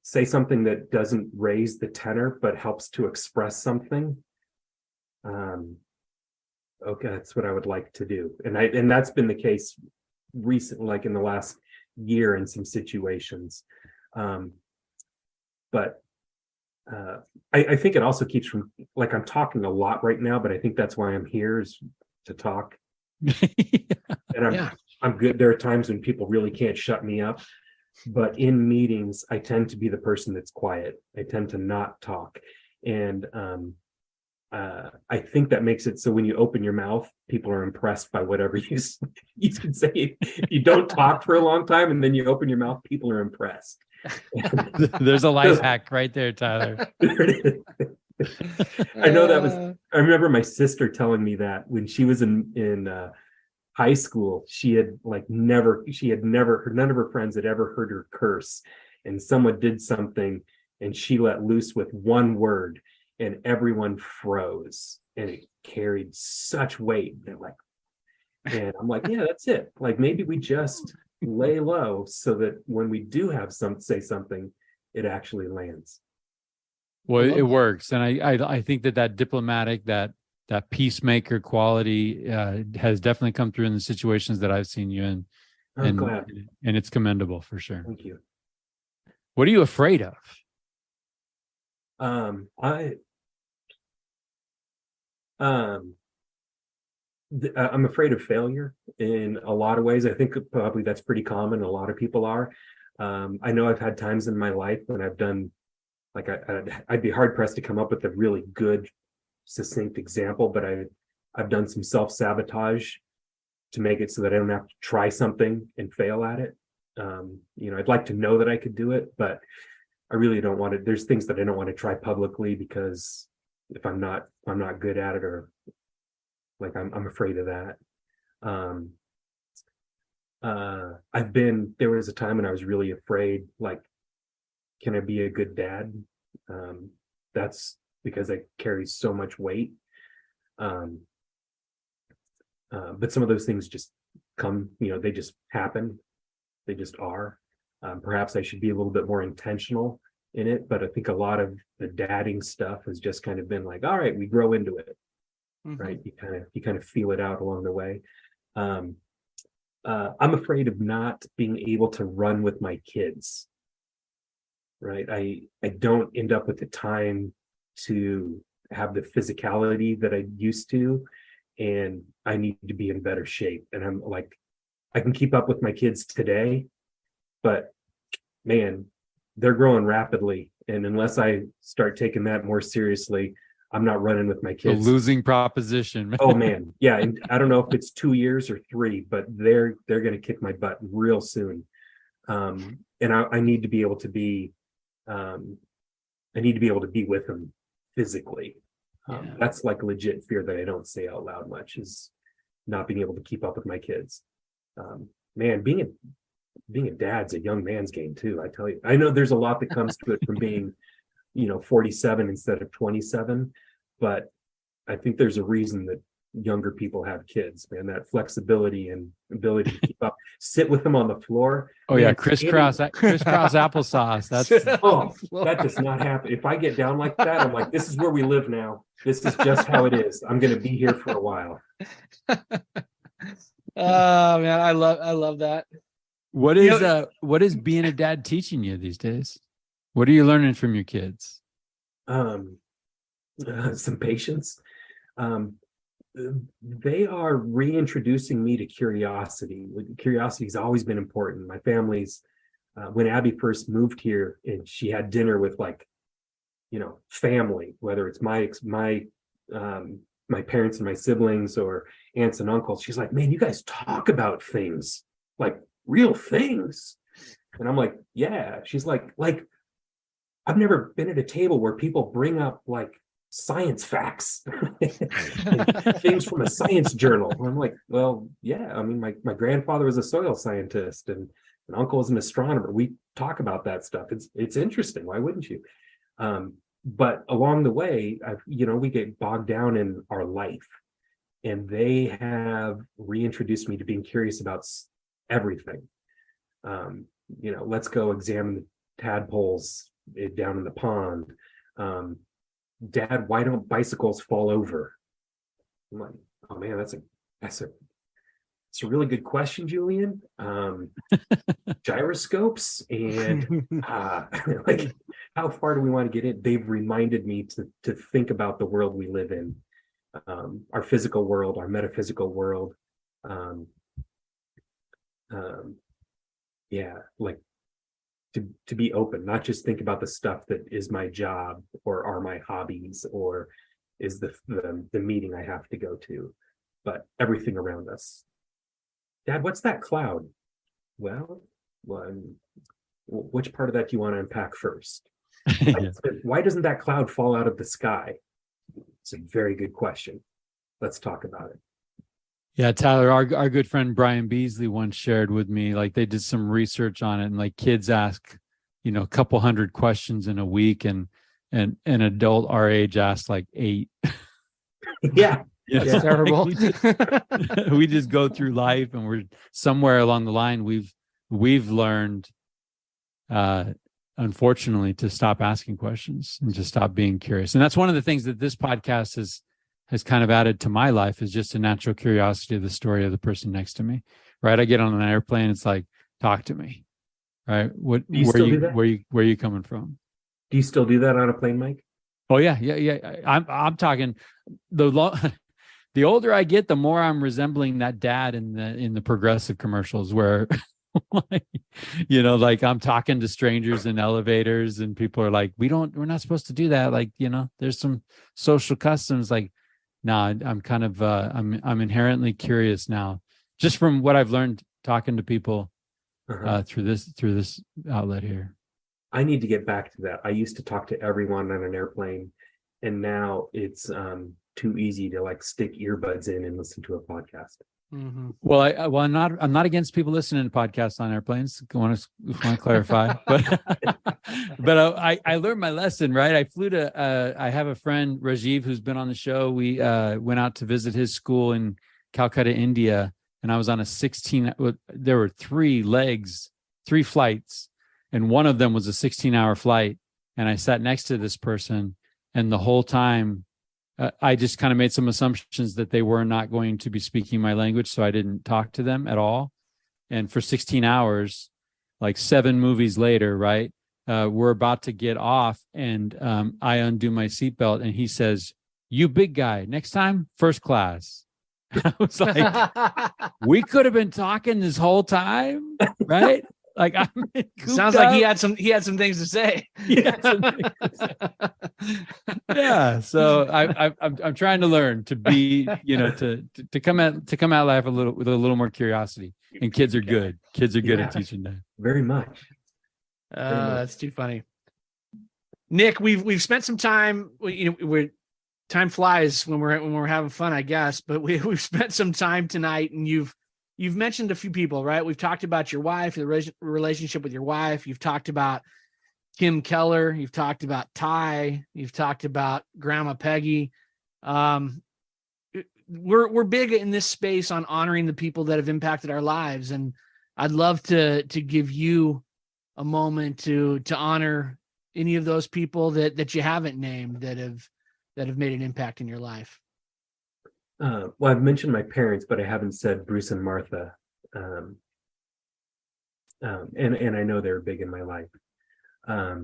say something that doesn't raise the tenor, but helps to express something. Okay, that's what I would like to do. And that's been the case recently, like in the last year in some situations. But I think it also keeps from, like, I'm talking a lot right now, but I think that's why I'm here, is to talk. And I'm good. There are times when people really can't shut me up, but in meetings, I tend to be the person that's quiet. I tend to not talk. And I think that makes it so when you open your mouth, people are impressed by whatever you can say. If you don't talk for a long time and then you open your mouth, people are impressed. There's a life hack right there, Tyler. I know I remember my sister telling me that when she was in high school, none of her friends had ever heard her curse, and someone did something and she let loose with one word and everyone froze, and it carried such weight. And I'm like, yeah, that's it. Like, maybe we just lay low so that when we do have say something, it actually lands. Well, it works. And I think that diplomatic, that peacemaker quality has definitely come through in the situations that I've seen you in. I'm glad. And it's commendable for sure. Thank you. What are you afraid of? I'm afraid of failure in a lot of ways. I think probably that's pretty common. A lot of people are. I know I've had times in my life when I've done, like, I'd be hard pressed to come up with a really good, succinct example, but I've done some self-sabotage to make it so that I don't have to try something and fail at it. I'd like to know that I could do it, but I really don't want to. There's things that I don't want to try publicly, because if I'm not good at it, or like, I'm afraid of that. There was a time when I was really afraid, like, can I be a good dad? That's because I carry so much weight. But some of those things just come, they just happen. They just are. Perhaps I should be a little bit more intentional in it, but I think a lot of the dadding stuff has just kind of been like, all right, we grow into it. Mm-hmm. Right. You kind of feel it out along the way. I'm afraid of not being able to run with my kids. Right. I don't end up with the time to have the physicality that I used to, and I need to be in better shape. And I'm like, I can keep up with my kids today, but man, they're growing rapidly. And unless I start taking that more seriously, I'm not running with my kids. A losing proposition. Oh man. Yeah. And I don't know if it's 2 years or 3, but they're going to kick my butt real soon. And I need to be able to be, I need to be able to be with them physically. That's like a legit fear that I don't say out loud much, is not being able to keep up with my kids. Man, being a dad's a young man's game too. I tell you, I know there's a lot that comes to it from being, 47 instead of 27, but I think there's a reason that younger people have kids, man. That flexibility and ability to keep up, sit with them on the floor. Oh man, yeah, crisscross applesauce. That does not happen. If I get down like that, I'm like, this is where we live now. This is just how it is. I'm going to be here for a while. Oh man, I love that. What is being a dad teaching you these days? What are you learning from your kids? Some patience. They are reintroducing me to curiosity. Curiosity has always been important. My family's when Abby first moved here and she had dinner with family, whether it's my parents and my siblings or aunts and uncles, she's like, man, you guys talk about things, like real things. And I'm like, yeah. She's like I've never been at a table where people bring up like science facts things from a science journal. And I'm like, well, yeah, I mean, my grandfather was a soil scientist and an uncle is an astronomer. We talk about that stuff. It's interesting. Why wouldn't you? But along the way, we get bogged down in our life, and they have reintroduced me to being curious about everything. Let's go examine the tadpoles down in the pond. Dad, why don't bicycles fall over? I'm like, oh man, that's a really good question, Julian. Gyroscopes and like, how far do we want to get in? They've reminded me to think about the world we live in, our physical world, our metaphysical world. Like to be open, not just think about the stuff that is my job or are my hobbies or is the meeting I have to go to, but everything around us. Dad, what's that cloud? Well, which part of that do you want to unpack first? Why doesn't that cloud fall out of the sky? It's a very good question. Let's talk about it. Yeah, Tyler, our good friend Brian Beasley once shared with me, like they did some research on it, and like kids ask, a couple hundred questions in a week, and an adult our age asked like 8. Yeah. That's terrible. We just go through life, and we're somewhere along the line we've learned, unfortunately, to stop asking questions and to stop being curious. And that's one of the things that this podcast has kind of added to my life, is just a natural curiosity of the story of the person next to me. Right? I get on an airplane, it's like, talk to me. Right? Where are you coming from? Do you still do that on a plane, Mike? Oh yeah. I'm talking the older I get, the more I'm resembling that dad in the Progressive commercials where like I'm talking to strangers in elevators and people are like, we're not supposed to do that. Like, there's some social customs. Like, no, I'm kind of I'm inherently curious now, just from what I've learned talking to people through this outlet here. I need to get back to that. I used to talk to everyone on an airplane, and now it's too easy to like stick earbuds in and listen to a podcast. Mm-hmm. Well, I'm not against people listening to podcasts on airplanes. I want to clarify, but I learned my lesson. Right, I flew to. I have a friend Rajiv who's been on the show. We went out to visit his school in Calcutta, India, and I was on a 16. There were 3 flights, and one of them was a 16-hour flight. And I sat next to this person, and the whole time, I just kind of made some assumptions that they were not going to be speaking my language, so I didn't talk to them at all. And for 16 hours, like 7 movies later, right, we're about to get off, and I undo my seatbelt, and he says, "You big guy, next time, first class." I was like, we could have been talking this whole time, right? Like, sounds like he had some things to say. Yeah. So I'm trying to learn to be, to come at life with a little more curiosity. And kids are good. Kids are good at teaching that. Very much. That's too funny. Nick, we've spent some time. Time flies when we're having fun, I guess. But we've spent some time tonight, and you've mentioned a few people, right? We've talked about your wife, the relationship with your wife. You've talked about Kim Keller. You've talked about Ty. You've talked about Grandma Peggy. We're big in this space on honoring the people that have impacted our lives, and I'd love to give you a moment to honor any of those people that you haven't named that have made an impact in your life. Well, I've mentioned my parents, but I haven't said Bruce and Martha. and I know they're big in my life. I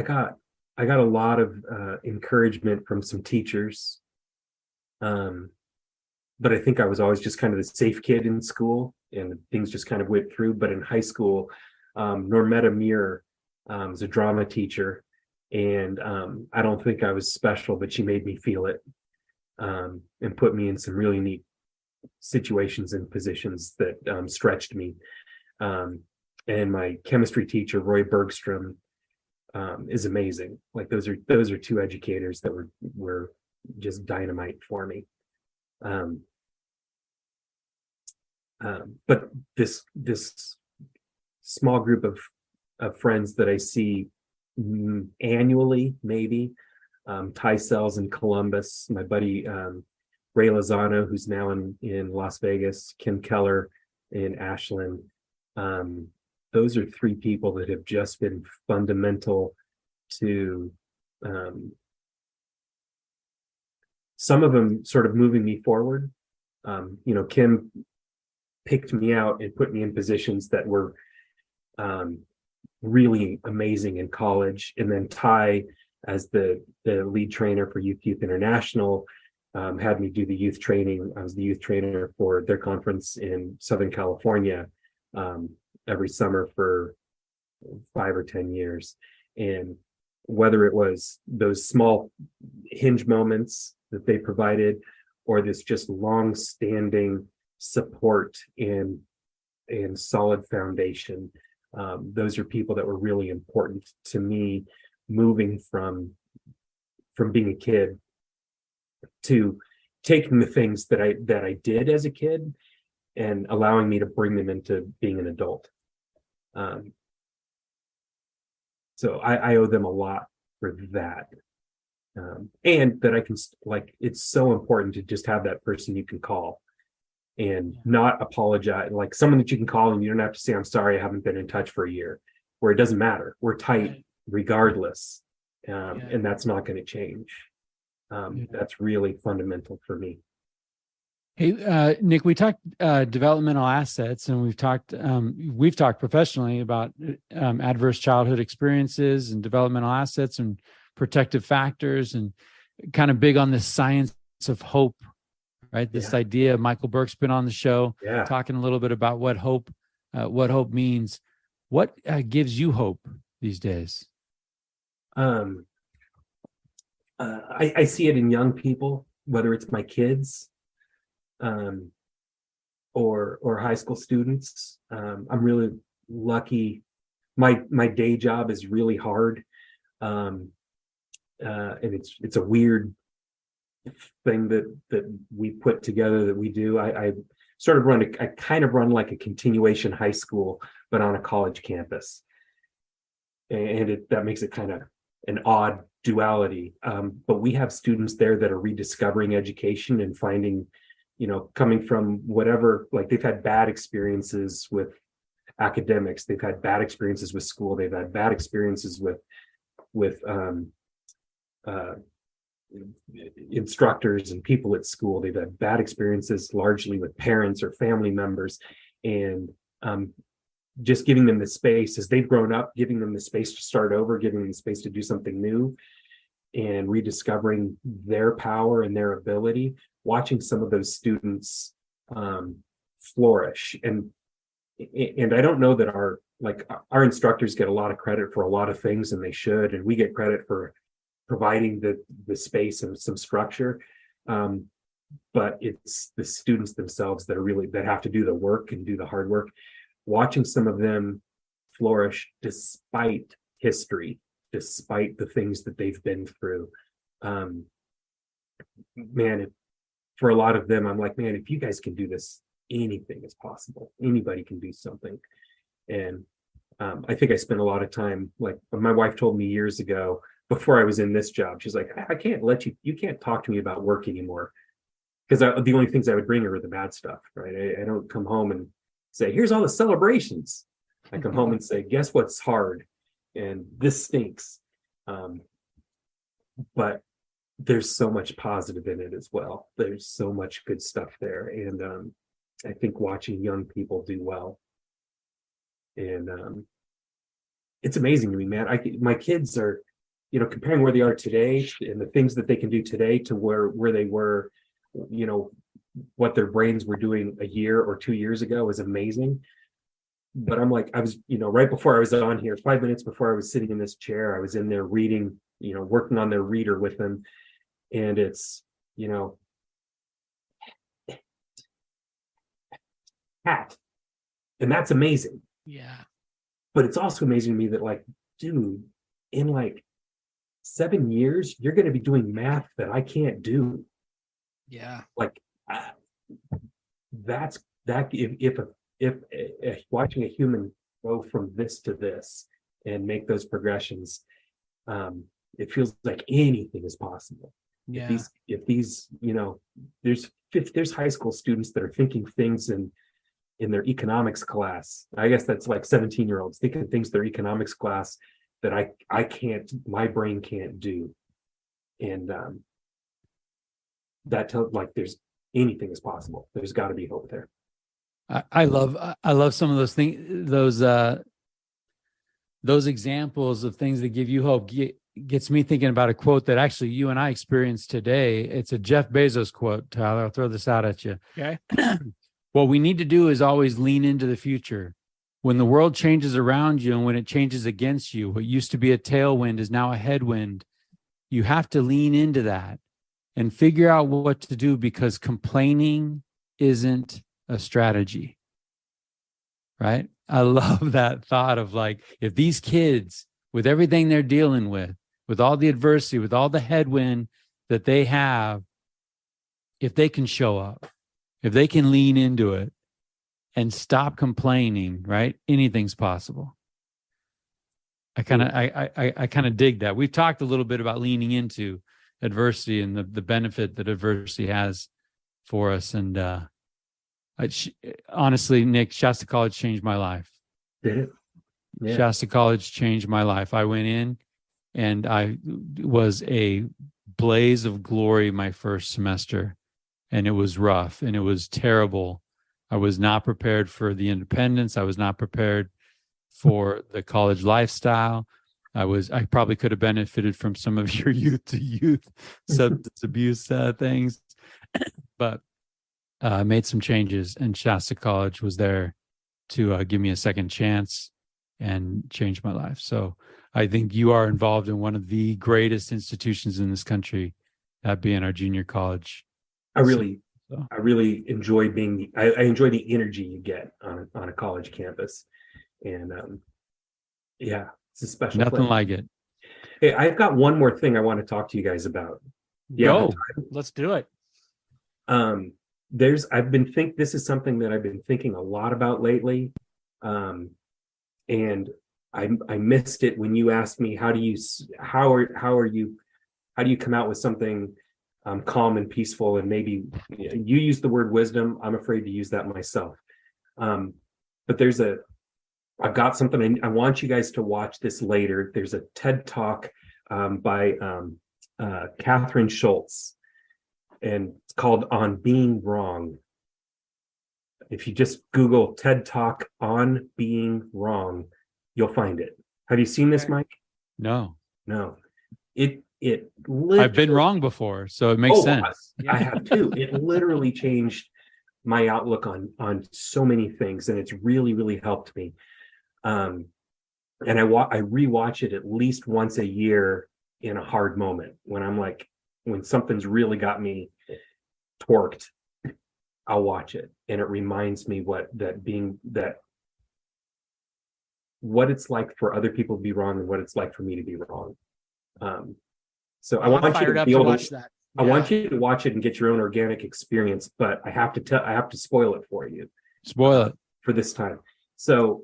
got a lot of encouragement from some teachers, but I think I was always just kind of the safe kid in school, and things just kind of went through. But in high school, Normetta Muir was a drama teacher, and I don't think I was special, but she made me feel it, and put me in some really neat situations and positions that stretched me. And my chemistry teacher, Roy Bergstrom, is amazing. Like those are two educators that were just dynamite for me. But this small group of friends that I see annually, maybe, Ty Sells in Columbus, my buddy Ray Lozano, who's now in Las Vegas, Kim Keller in Ashland. Those are three people that have just been fundamental to some of them sort of moving me forward. Kim picked me out and put me in positions that were really amazing in college. And then Ty, as the lead trainer for Youth International, had me do the youth training. I was the youth trainer for their conference in Southern California every summer for 5 or 10 years. And whether it was those small hinge moments that they provided, or this just long-standing support and solid foundation, those are people that were really important to me, moving from being a kid to taking the things that I did as a kid and allowing me to bring them into being an adult. So I owe them a lot for that. And that I can, like, it's so important to just have that person you can call and not apologize, like someone that you can call and you don't have to say, I'm sorry, I haven't been in touch for a year, where it doesn't matter. We're tight regardless. And that's not going to change. That's really fundamental for me. Hey, Nick, we talked developmental assets, and we've talked professionally about adverse childhood experiences and developmental assets and protective factors, and kind of big on this science of hope, right? This idea. Michael Burke's been on the show talking a little bit about what hope means. What gives you hope these days? I see it in young people, whether it's my kids or high school students. I'm really lucky. My day job is really hard. And it's a weird thing that we put together that we do. I kind of run like a continuation high school, but on a college campus. And that makes it kind of an odd duality. But we have students there that are rediscovering education and finding, coming from whatever, like they've had bad experiences with academics, they've had bad experiences with school, they've had bad experiences with instructors and people at school, they've had bad experiences largely with parents or family members, and just giving them the space as they've grown up, giving them the space to start over, giving them the space to do something new, and rediscovering their power and their ability, watching some of those students flourish. And I don't know that our instructors get a lot of credit for a lot of things, and they should, and we get credit for providing the space and some structure. But it's the students themselves that have to do the work and do the hard work. Watching some of them flourish despite history, despite the things that they've been through. For a lot of them, I'm like, man, if you guys can do this, anything is possible. Anybody can do something. And I think I spent a lot of time, like my wife told me years ago, before I was in this job, she's like, I can't let you can't talk to me about work anymore. Because the only things I would bring her were the bad stuff, right? I don't come home and say, here's all the celebrations. I come home and say, guess what's hard? And this stinks. But there's so much positive in it as well. There's so much good stuff there. And I think watching young people do well And it's amazing to me, man. My kids are, comparing where they are today and the things that they can do today to where they were, what their brains were doing a year or 2 years ago is amazing. But I'm like, I was, right before I was on here, 5 minutes before I was sitting in this chair, I was in there reading, working on their reader with them. And it's, hat. And that's amazing. Yeah. But it's also amazing to me that, like, dude, in like 7 years, you're going to be doing math that I can't do. Yeah. Like, that's that. If watching a human go from this to this and make those progressions, it feels like anything is possible. Yeah. If these, there's high school students that are thinking things in their economics class. I guess that's like 17-year-olds thinking things their economics class that I can't, my brain can't do. And that tells, like, there's anything is possible. There's got to be hope there. I love some of those things, those examples of things that give you hope. Gets me thinking about a quote that actually you and I experienced today. It's a Jeff Bezos quote, Tyler. I'll throw this out at you. Okay. What we need to do is always lean into the future. When the world changes around you and when it changes against you, what used to be a tailwind is now a headwind. You have to lean into that and figure out what to do, because complaining isn't a strategy, right? I love that thought of, like, if these kids, with everything they're dealing with all the adversity, with all the headwind that they have, if they can show up, if they can lean into it and stop complaining, right? Anything's possible. I kind of dig that. We've talked a little bit about leaning into adversity and the benefit that adversity has for us. And honestly, Nick, Shasta College changed my life. Did it? Yeah. Shasta College changed my life. I went in and I was a blaze of glory my first semester, and it was rough and it was terrible. I was not prepared for the independence. I was not prepared for the college lifestyle. I probably could have benefited from some of your youth to youth substance abuse things, but I made some changes, and Shasta College was there to give me a second chance and change my life. So I think you are involved in one of the greatest institutions in this country, that being our junior college. I really enjoy being. I enjoy the energy you get on a college campus, and yeah, it's a special. Nothing place. like it. Hey, I've got one more thing I want to talk to you guys about. Go. Let's do it. This is something that I've been thinking a lot about lately, and I missed it when you asked me how do you come out with something calm and peaceful, and maybe you use the word wisdom. I'm afraid to use that myself, but I've got something I want you guys to watch this later. There's a TED Talk by Catherine Schultz, and it's called On Being Wrong. If you just Google TED Talk On Being Wrong, you'll find it. Have you seen this, Mike? No. It literally, I've been wrong before, so it makes sense. I have too. It literally changed my outlook on so many things, and it's really, really helped me. And I rewatch it at least once a year in a hard moment when something's really got me torqued. I'll watch it, and it reminds me what it's like for other people to be wrong and what it's like for me to be wrong. So I want you to be able to watch that. I want you to watch it and get your own organic experience, but I have to spoil it for you. Spoil it for this time. So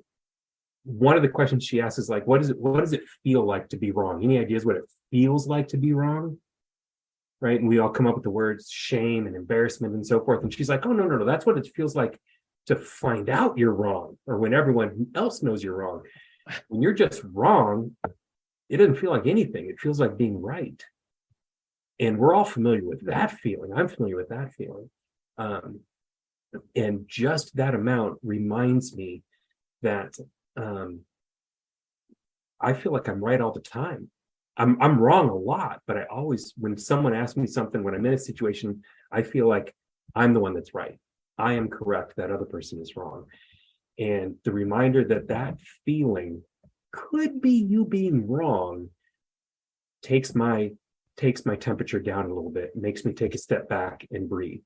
one of the questions she asks is like, what does it feel like to be wrong? Any ideas what it feels like to be wrong? Right. And we all come up with the words shame and embarrassment and so forth. And she's like, oh, no. That's what it feels like to find out you're wrong, or when everyone else knows you're wrong. When you're just wrong, it doesn't feel like anything. It feels like being right. And we're all familiar with that feeling. I'm familiar with that feeling. And just that amount reminds me that I feel like I'm right all the time. I'm wrong a lot, but I always, when someone asks me something, when I'm in a situation, I feel like I'm the one that's right. I am correct. That other person is wrong. And the reminder that that feeling could be you being wrong takes my temperature down a little bit, makes me take a step back and breathe,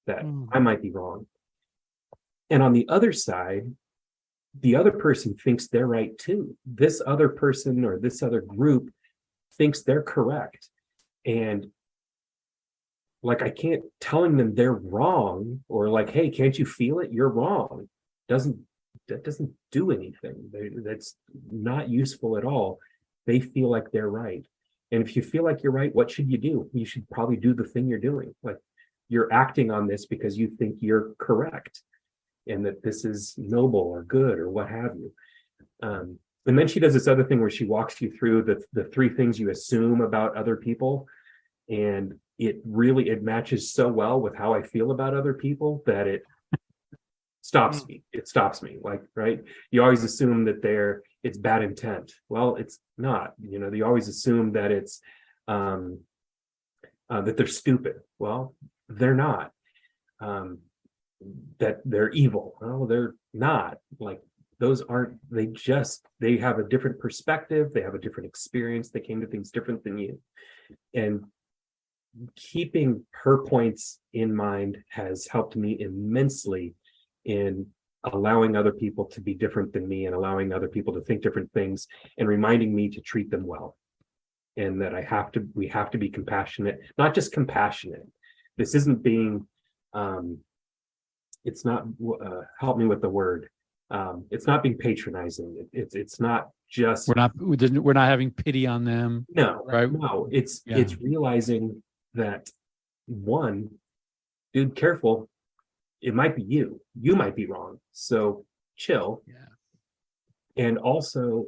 that I might be wrong. And on the other side, the other person thinks they're right too. This other person or this other group thinks they're correct. And like, I can't telling them they're wrong, or like, hey, can't you feel it? You're wrong. That doesn't do anything. That's not useful at all. They feel like they're right. And if you feel like you're right, what should you do? You should probably do the thing you're doing. Like, you're acting on this because you think you're correct and that this is noble or good or what have you. And then she does this other thing where she walks you through the three things you assume about other people. And it matches so well with how I feel about other people that it stops me. It stops me. Like, right? You always assume that it's bad intent. Well, it's not. You always assume that it's that they're stupid. Well, they're not. That they're evil. Well, they're not. Like, those aren't. They have a different perspective. They have a different experience. They came to things different than you. And keeping her points in mind has helped me immensely in allowing other people to be different than me and allowing other people to think different things and reminding me to treat them well. And that we have to be compassionate, not just compassionate. This isn't being, it's not, help me with the word. It's not being patronizing. It's not just, we're not having pity on them. No, right? No, it's realizing that, one, dude, careful. It might be you. You might be wrong. So chill. Yeah. And also,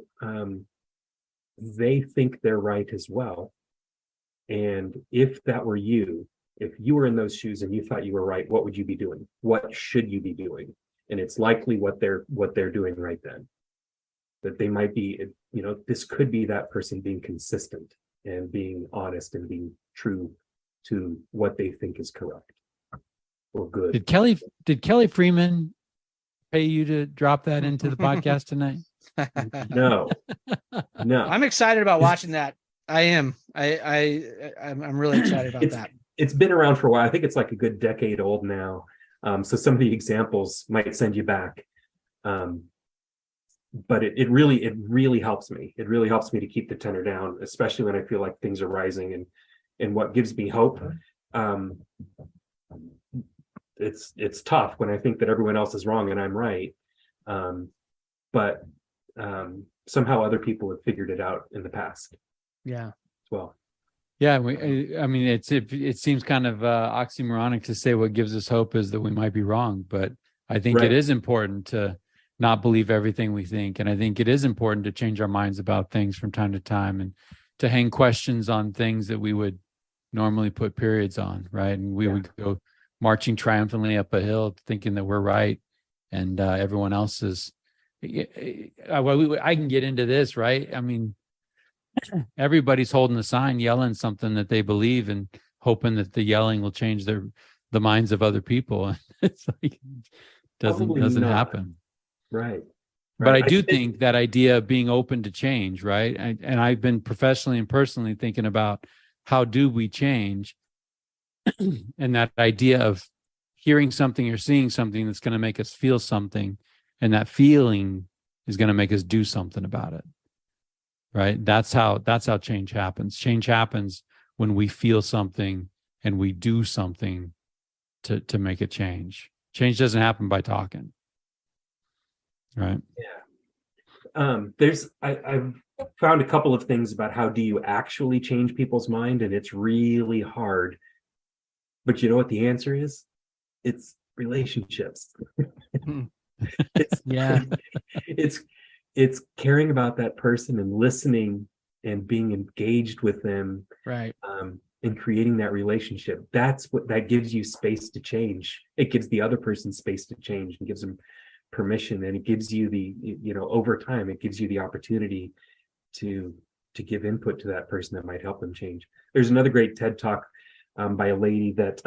they think they're right as well. And if that were you, if you were in those shoes and you thought you were right, what would you be doing? What should you be doing? And it's likely what they're doing right then. That they might be, this could be that person being consistent and being honest and being true to what they think is correct or good. Did Kelly Freeman pay you to drop that into the podcast tonight? No. I'm excited about watching that. I am. I'm really excited about that. It's been around for a while. I think it's like a good decade old now. So some of the examples might send you back. But it really helps me. It really helps me to keep the tenor down, especially when I feel like things are rising. And what gives me hope, it's tough when I think that everyone else is wrong and I'm right. But somehow other people have figured it out in the past. Yeah. As well. Yeah, I mean, it seems kind of oxymoronic to say what gives us hope is that we might be wrong, but I think it is important to not believe everything we think, and I think it is important to change our minds about things from time to time, and to hang questions on things that we would normally put periods on, right? And we would go marching triumphantly up a hill, thinking that we're right, and everyone else is. I can get into this, right? I mean, everybody's holding a sign, yelling something that they believe, and hoping that the yelling will change the minds of other people. It's like doesn't happen, right? But I do think that idea of being open to change, right? And I've been professionally and personally thinking about how do we change, and that idea of hearing something or seeing something that's going to make us feel something, and that feeling is going to make us do something about it. Right. That's how change happens. Change happens when we feel something and we do something to make a change. Change doesn't happen by talking. Right. Yeah. I've found a couple of things about how do you actually change people's mind, and it's really hard. But you know what the answer is? It's relationships. It's caring about that person and listening and being engaged with them, right? And creating that relationship. That's what that gives you space to change. It gives the other person space to change and gives them permission, and it gives you the, over time, it gives you the opportunity to give input to that person that might help them change. There's another great TED talk by a lady that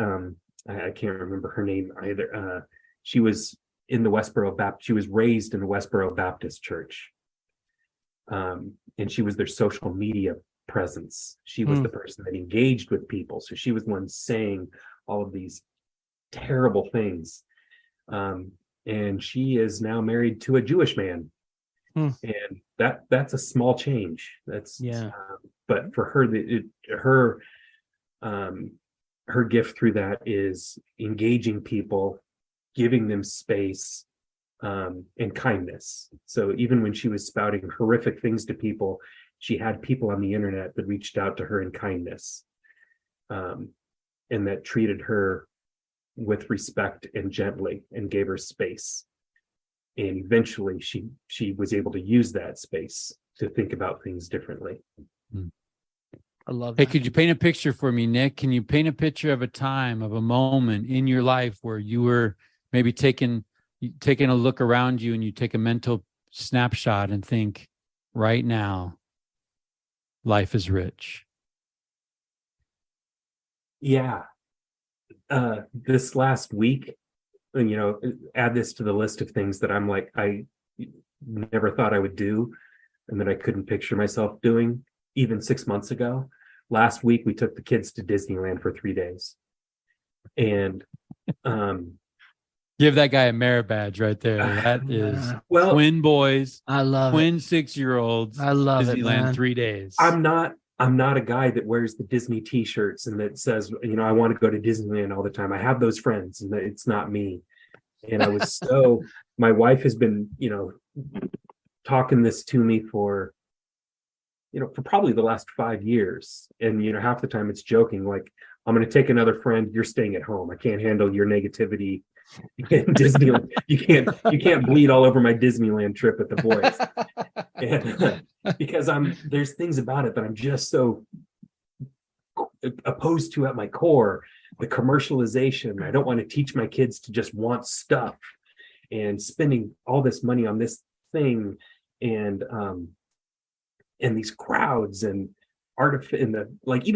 I can't remember her name either. She was in the Westboro Baptist. She was raised in the Westboro Baptist Church, and she was their social media presence. She was the person that engaged with people. So she was the one saying all of these terrible things. And she is now married to a Jewish man. And that's a small change. That's but for her, her gift through that is engaging people, giving them space, and kindness. So even when she was spouting horrific things to people, she had people on the internet that reached out to her in kindness, and that treated her with respect and gently and gave her space. And eventually she was able to use that space to think about things differently. I love that. Hey, could you paint a picture for me, Nick? Can you paint a picture of a time, of a moment in your life where you were maybe taking a look around you, and you take a mental snapshot and think, right now, life is rich? Yeah. This last week, and add this to the list of things that I'm like, I never thought I would do, and that I couldn't picture myself doing even 6 months ago. Last week, we took the kids to Disneyland for 3 days. And give that guy a merit badge right there. That is twin boys. I love twin 6-year-olds. I love Disneyland, it, man. 3 days. I'm not a guy that wears the Disney t-shirts and that says, I want to go to Disneyland all the time. I have those friends, and it's not me. And I was my wife has been, talking this to me for probably the last 5 years. And, half the time it's joking, like, I'm going to take another friend. You're staying at home. I can't handle your negativity in Disneyland. You can't bleed all over my Disneyland trip with the boys. And because there's things about it that I'm just so opposed to at my core. The commercialization. I don't want to teach my kids to just want stuff and spending all this money on this thing, and these crowds and even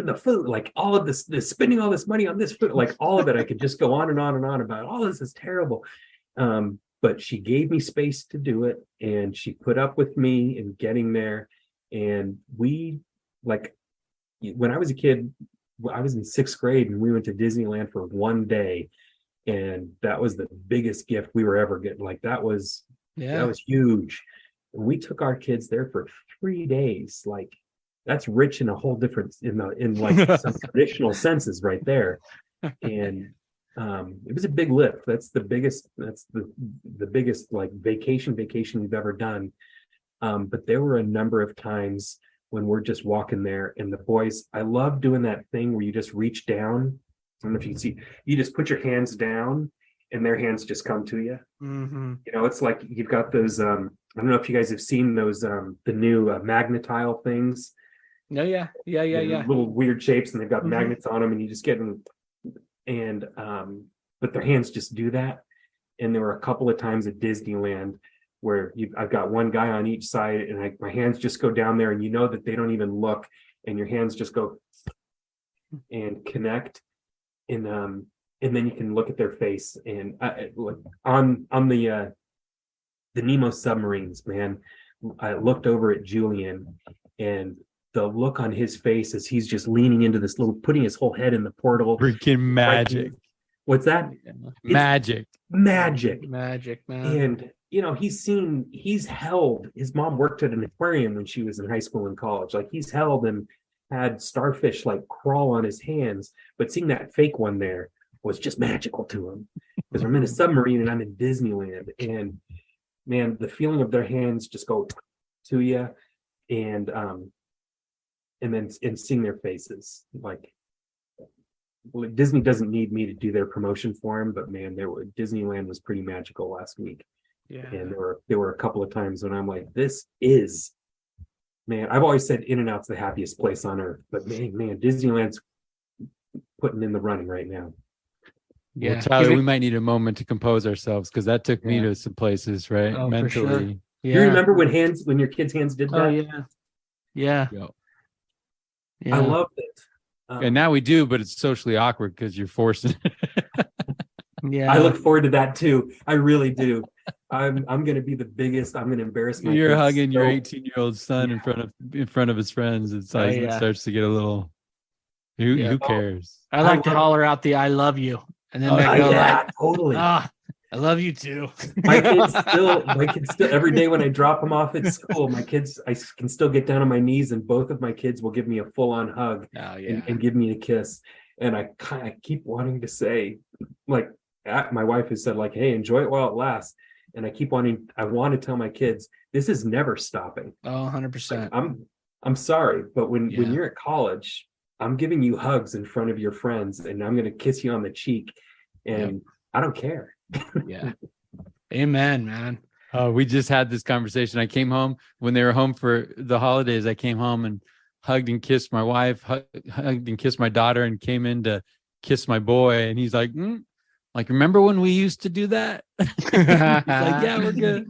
the food, like all of this spending all this money on this food, like all of it. I could just go on and on and on about all this is terrible. But she gave me space to do it, and she put up with me in getting there. And we, like, when I was a kid, I was in 6th grade, and we went to Disneyland for 1 day, and that was the biggest gift we were ever getting. Like, that was huge. And we took our kids there for 3 days. Like, that's rich in a whole different, in like some traditional senses right there. And it was a big lift. That's the biggest like vacation we've ever done. But there were a number of times when we're just walking there, and the boys, I love doing that thing where you just reach down. I don't know if you can see, you just put your hands down and their hands just come to you. Mm-hmm. It's like you've got those, I don't know if you guys have seen those, the new magnetile things. No, yeah. Little weird shapes, and they've got magnets on them, and you just get them. And but their hands just do that. And there were a couple of times at Disneyland where I've got one guy on each side, and my hands just go down there, and that they don't even look, and your hands just go and connect, and then you can look at their face. And on the Nemo submarines, man, I looked over at Julian, and the look on his face as he's just leaning into this putting his whole head in the portal. Freaking magic. What's that? Magic, man. And he's held, his mom worked at an aquarium when she was in high school and college. Like, he's held and had starfish like crawl on his hands, but seeing that fake one there was just magical to him, because I'm in a submarine and I'm in Disneyland, and man, the feeling of their hands just go to you, and then seeing their faces. Like, Disney doesn't need me to do their promotion for him, but man, Disneyland was pretty magical last week. Yeah. And there were a couple of times when I'm like, this is, man, I've always said In-N-Out's the happiest place on earth, but man, Disneyland's putting in the running right now. Yeah. Well, Tyler, we might need a moment to compose ourselves because that took me to some places, right? Oh, Mentally. for sure. You remember when your kids' hands did that? Oh yeah. Yeah. I loved it. And now we do, but it's socially awkward because you're forcing it. Yeah. I look forward to that too. I really do. I'm going to be the biggest. I'm going to embarrass my You're kids. hugging your 18-year-old son in front of his friends. It's like it starts to get a little. Who cares? I like to holler out the "I love you," and then totally. I love you too. my kids still every day when I drop them off at school, I can still get down on my knees and both of my kids will give me a full-on hug and give me a kiss. And I keep wanting to say, like, my wife has said, like, hey, enjoy it while it lasts. And I want to tell my kids, this is never stopping. Oh, 100%. Like, I'm sorry, but when you're at college, I'm giving you hugs in front of your friends and I'm going to kiss you on the cheek and I don't care. Yeah. Amen, man. We just had this conversation. I came home when they were home for the holidays. I came home and hugged and kissed my wife, hugged and kissed my daughter, and came in to kiss my boy. And he's like, like, remember when we used to do that? He's like, yeah, we're good.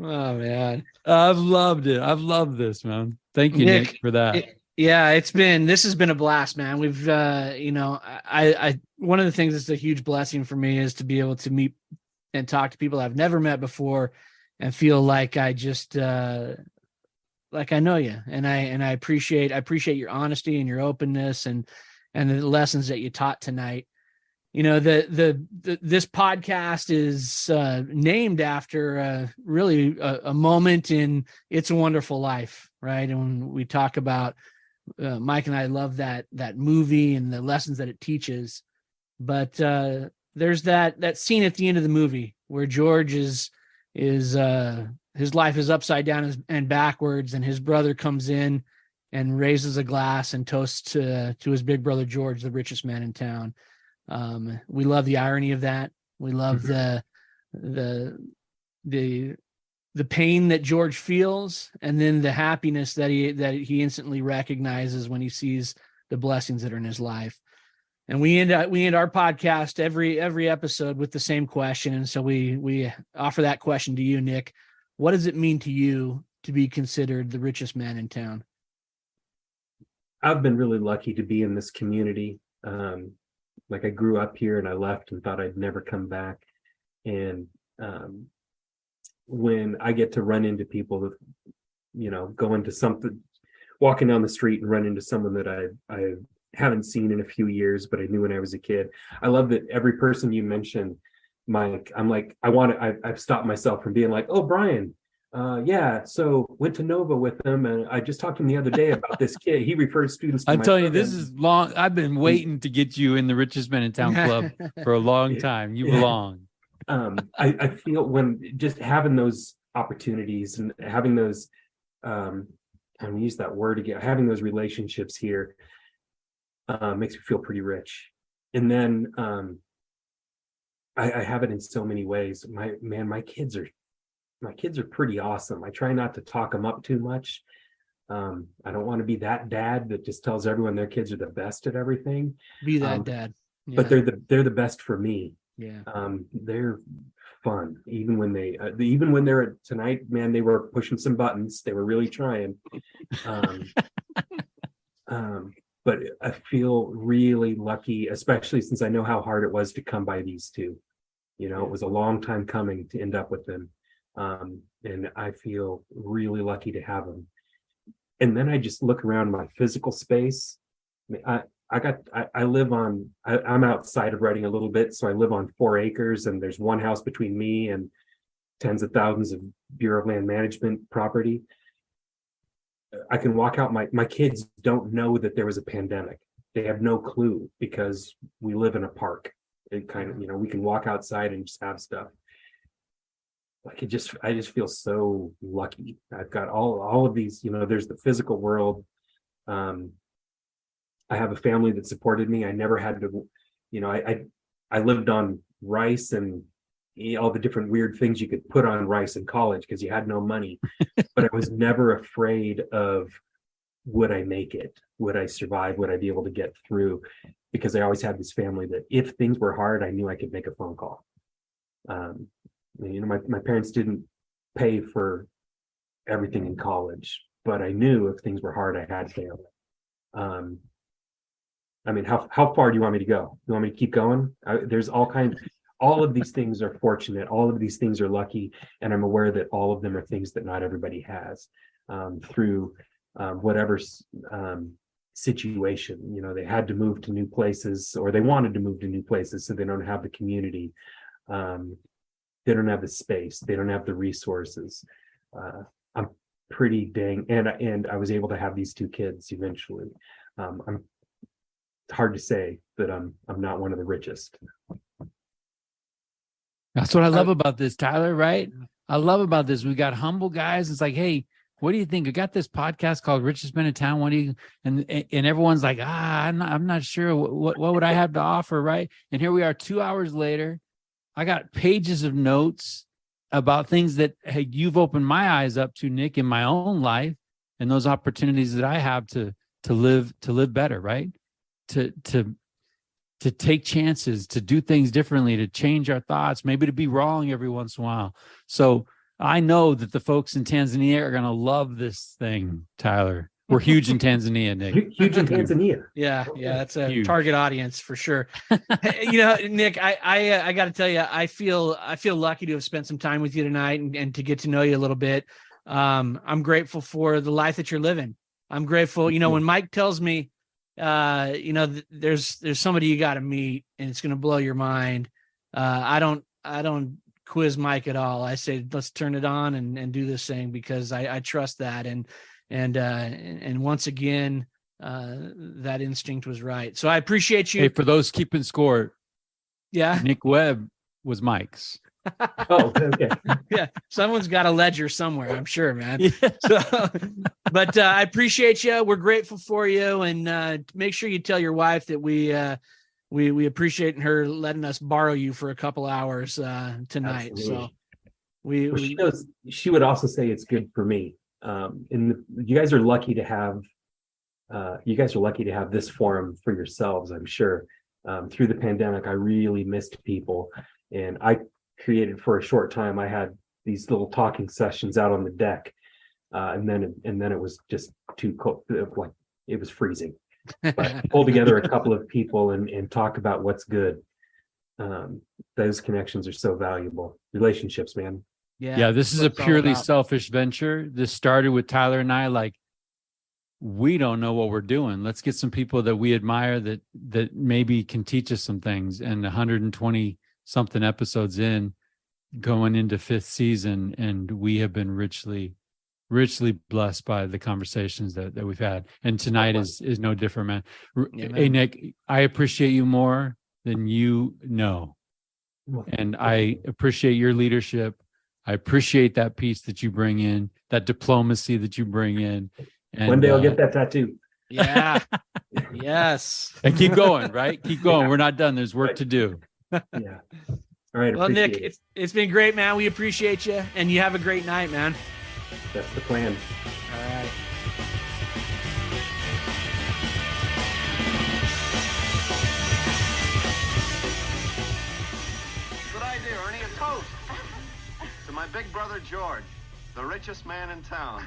Oh man, I've loved it. I've loved this, man. Thank you, Nick, for that. This has been a blast, man. We've, I one of the things that's a huge blessing for me is to be able to meet and talk to people I've never met before and feel like I just, like I know you. And I appreciate your honesty and your openness and the lessons that you taught tonight. You know, this podcast is named after really a moment in It's a Wonderful Life, right? And when we talk about Mike and I love that movie and the lessons that it teaches, but there's that scene at the end of the movie where George is his life is upside down and backwards, and his brother comes in and raises a glass and toasts to his big brother George, the richest man in town. We love the irony of that. We love the pain that George feels, and then the happiness that he instantly recognizes when he sees the blessings that are in his life. And we end our podcast every episode with the same question. And so we offer that question to you, Nick. What does it mean to you to be considered the richest man in town? I've been really lucky to be in this community. Like, I grew up here and I left and thought I'd never come back. And when I get to run into people that, go into something, walking down the street and run into someone that I haven't seen in a few years, but I knew when I was a kid. I love that every person you mentioned, Mike, I'm like, I've stopped myself from being like, oh, Brian, so went to Nova with them, and I just talked to him the other day about this kid. He refers students to I'm telling you, this is long. I've been waiting to get you in the Richest Men in Town Club for a long time. You belong. I feel when just having those opportunities and having those, I'm gonna use that word again, having those relationships here makes me feel pretty rich. And then I have it in so many ways. My kids are pretty awesome. I try not to talk them up too much. I don't want to be that dad that just tells everyone their kids are the best at everything. Be that dad. Yeah. But they're the best for me. Yeah. They're fun. Even when they're tonight, man, they were pushing some buttons. They were really trying. But I feel really lucky, especially since I know how hard it was to come by these two. It was a long time coming to end up with them. And I feel really lucky to have them. And then I just look around my physical space. I'm outside of Reading a little bit, so I live on 4 acres, and there's one house between me and tens of thousands of Bureau of Land Management property. I can walk out. My kids don't know that there was a pandemic. They have no clue because we live in a park. It kind of, we can walk outside and just have stuff. Like, I just feel so lucky. I've got all of these, there's the physical world. I have a family that supported me. I never had to, I lived on rice and all the different weird things you could put on rice in college because you had no money. But I was never afraid of, would I make it? Would I survive? Would I be able to get through? because I always had this family that if things were hard, I knew I could make a phone call. My parents didn't pay for everything in college, but I knew if things were hard, I had family. How far do you want me to go? You want me to keep going? There's all of these things are fortunate. All of these things are lucky. And I'm aware that all of them are things that not everybody has through whatever situation. They had to move to new places, or they wanted to move to new places, so they don't have the community. They don't have the space. They don't have the resources. I'm pretty dang, and I was able to have these 2 kids eventually. It's hard to say that I'm not one of the richest. That's what I love about this, Tyler, right? I love about this. We got humble guys. It's like, hey, what do you think? I got this podcast called Richest Men In Town. What do you, and everyone's like, I'm not sure. What would I have to offer, right? And here we are 2 hours later. I got pages of notes about things that, hey, you've opened my eyes up to, Nick, in my own life, and those opportunities that I have to live better, right? To take chances, to do things differently, to change our thoughts, maybe to be wrong every once in a while. So I know that the folks in Tanzania are going to love this thing, Tyler. We're huge in Tanzania, Nick. Huge in Tanzania. Yeah, that's a Huge. target audience for sure. Nick, I got to tell you, I feel lucky to have spent some time with you tonight and to get to know you a little bit. I'm grateful for the life that you're living. I'm grateful. When Mike tells me, there's somebody you got to meet and it's going to blow your mind. I don't quiz Mike at all. I say, let's turn it on and do this thing, because I trust that. And once again, that instinct was right. So I appreciate you. Hey, for those keeping score, yeah, Nick Webb was Mike's. Oh, okay. Yeah, someone's got a ledger somewhere, I'm sure, man. Yeah. So, but I appreciate you. We're grateful for you, and make sure you tell your wife that we appreciate her letting us borrow you for a couple hours tonight. Absolutely. So she knows. She would also say it's good for me. You guys are lucky to have. You guys are lucky to have this forum for yourselves. I'm sure. Through the pandemic, I really missed people, and I created for a short time. I had these little talking sessions out on the deck, and then it was just too cold. Like it was freezing. But pull together a couple of people and talk about what's good. Those connections are so valuable. Relationships, man. Yeah, this is a purely selfish venture. This started with Tyler and I, like, we don't know what we're doing. Let's get some people that we admire that maybe can teach us some things. And 120 something episodes in, going into 5th season, and we have been richly blessed by the conversations that we've had. And tonight is no different, man. Hey, Nick, I appreciate you more than you know. And I appreciate your leadership. I appreciate that piece that you bring in, that diplomacy that you bring in. And one day I'll get that tattoo. Yeah. Yes. And keep going, right? Keep going. Yeah. We're not done. There's work to do. Yeah. All right. Well, Nick, it's been great, man. We appreciate you, and you have a great night, man. That's the plan. All right. Good idea, Ernie. A toast to my big brother George, the richest man in town.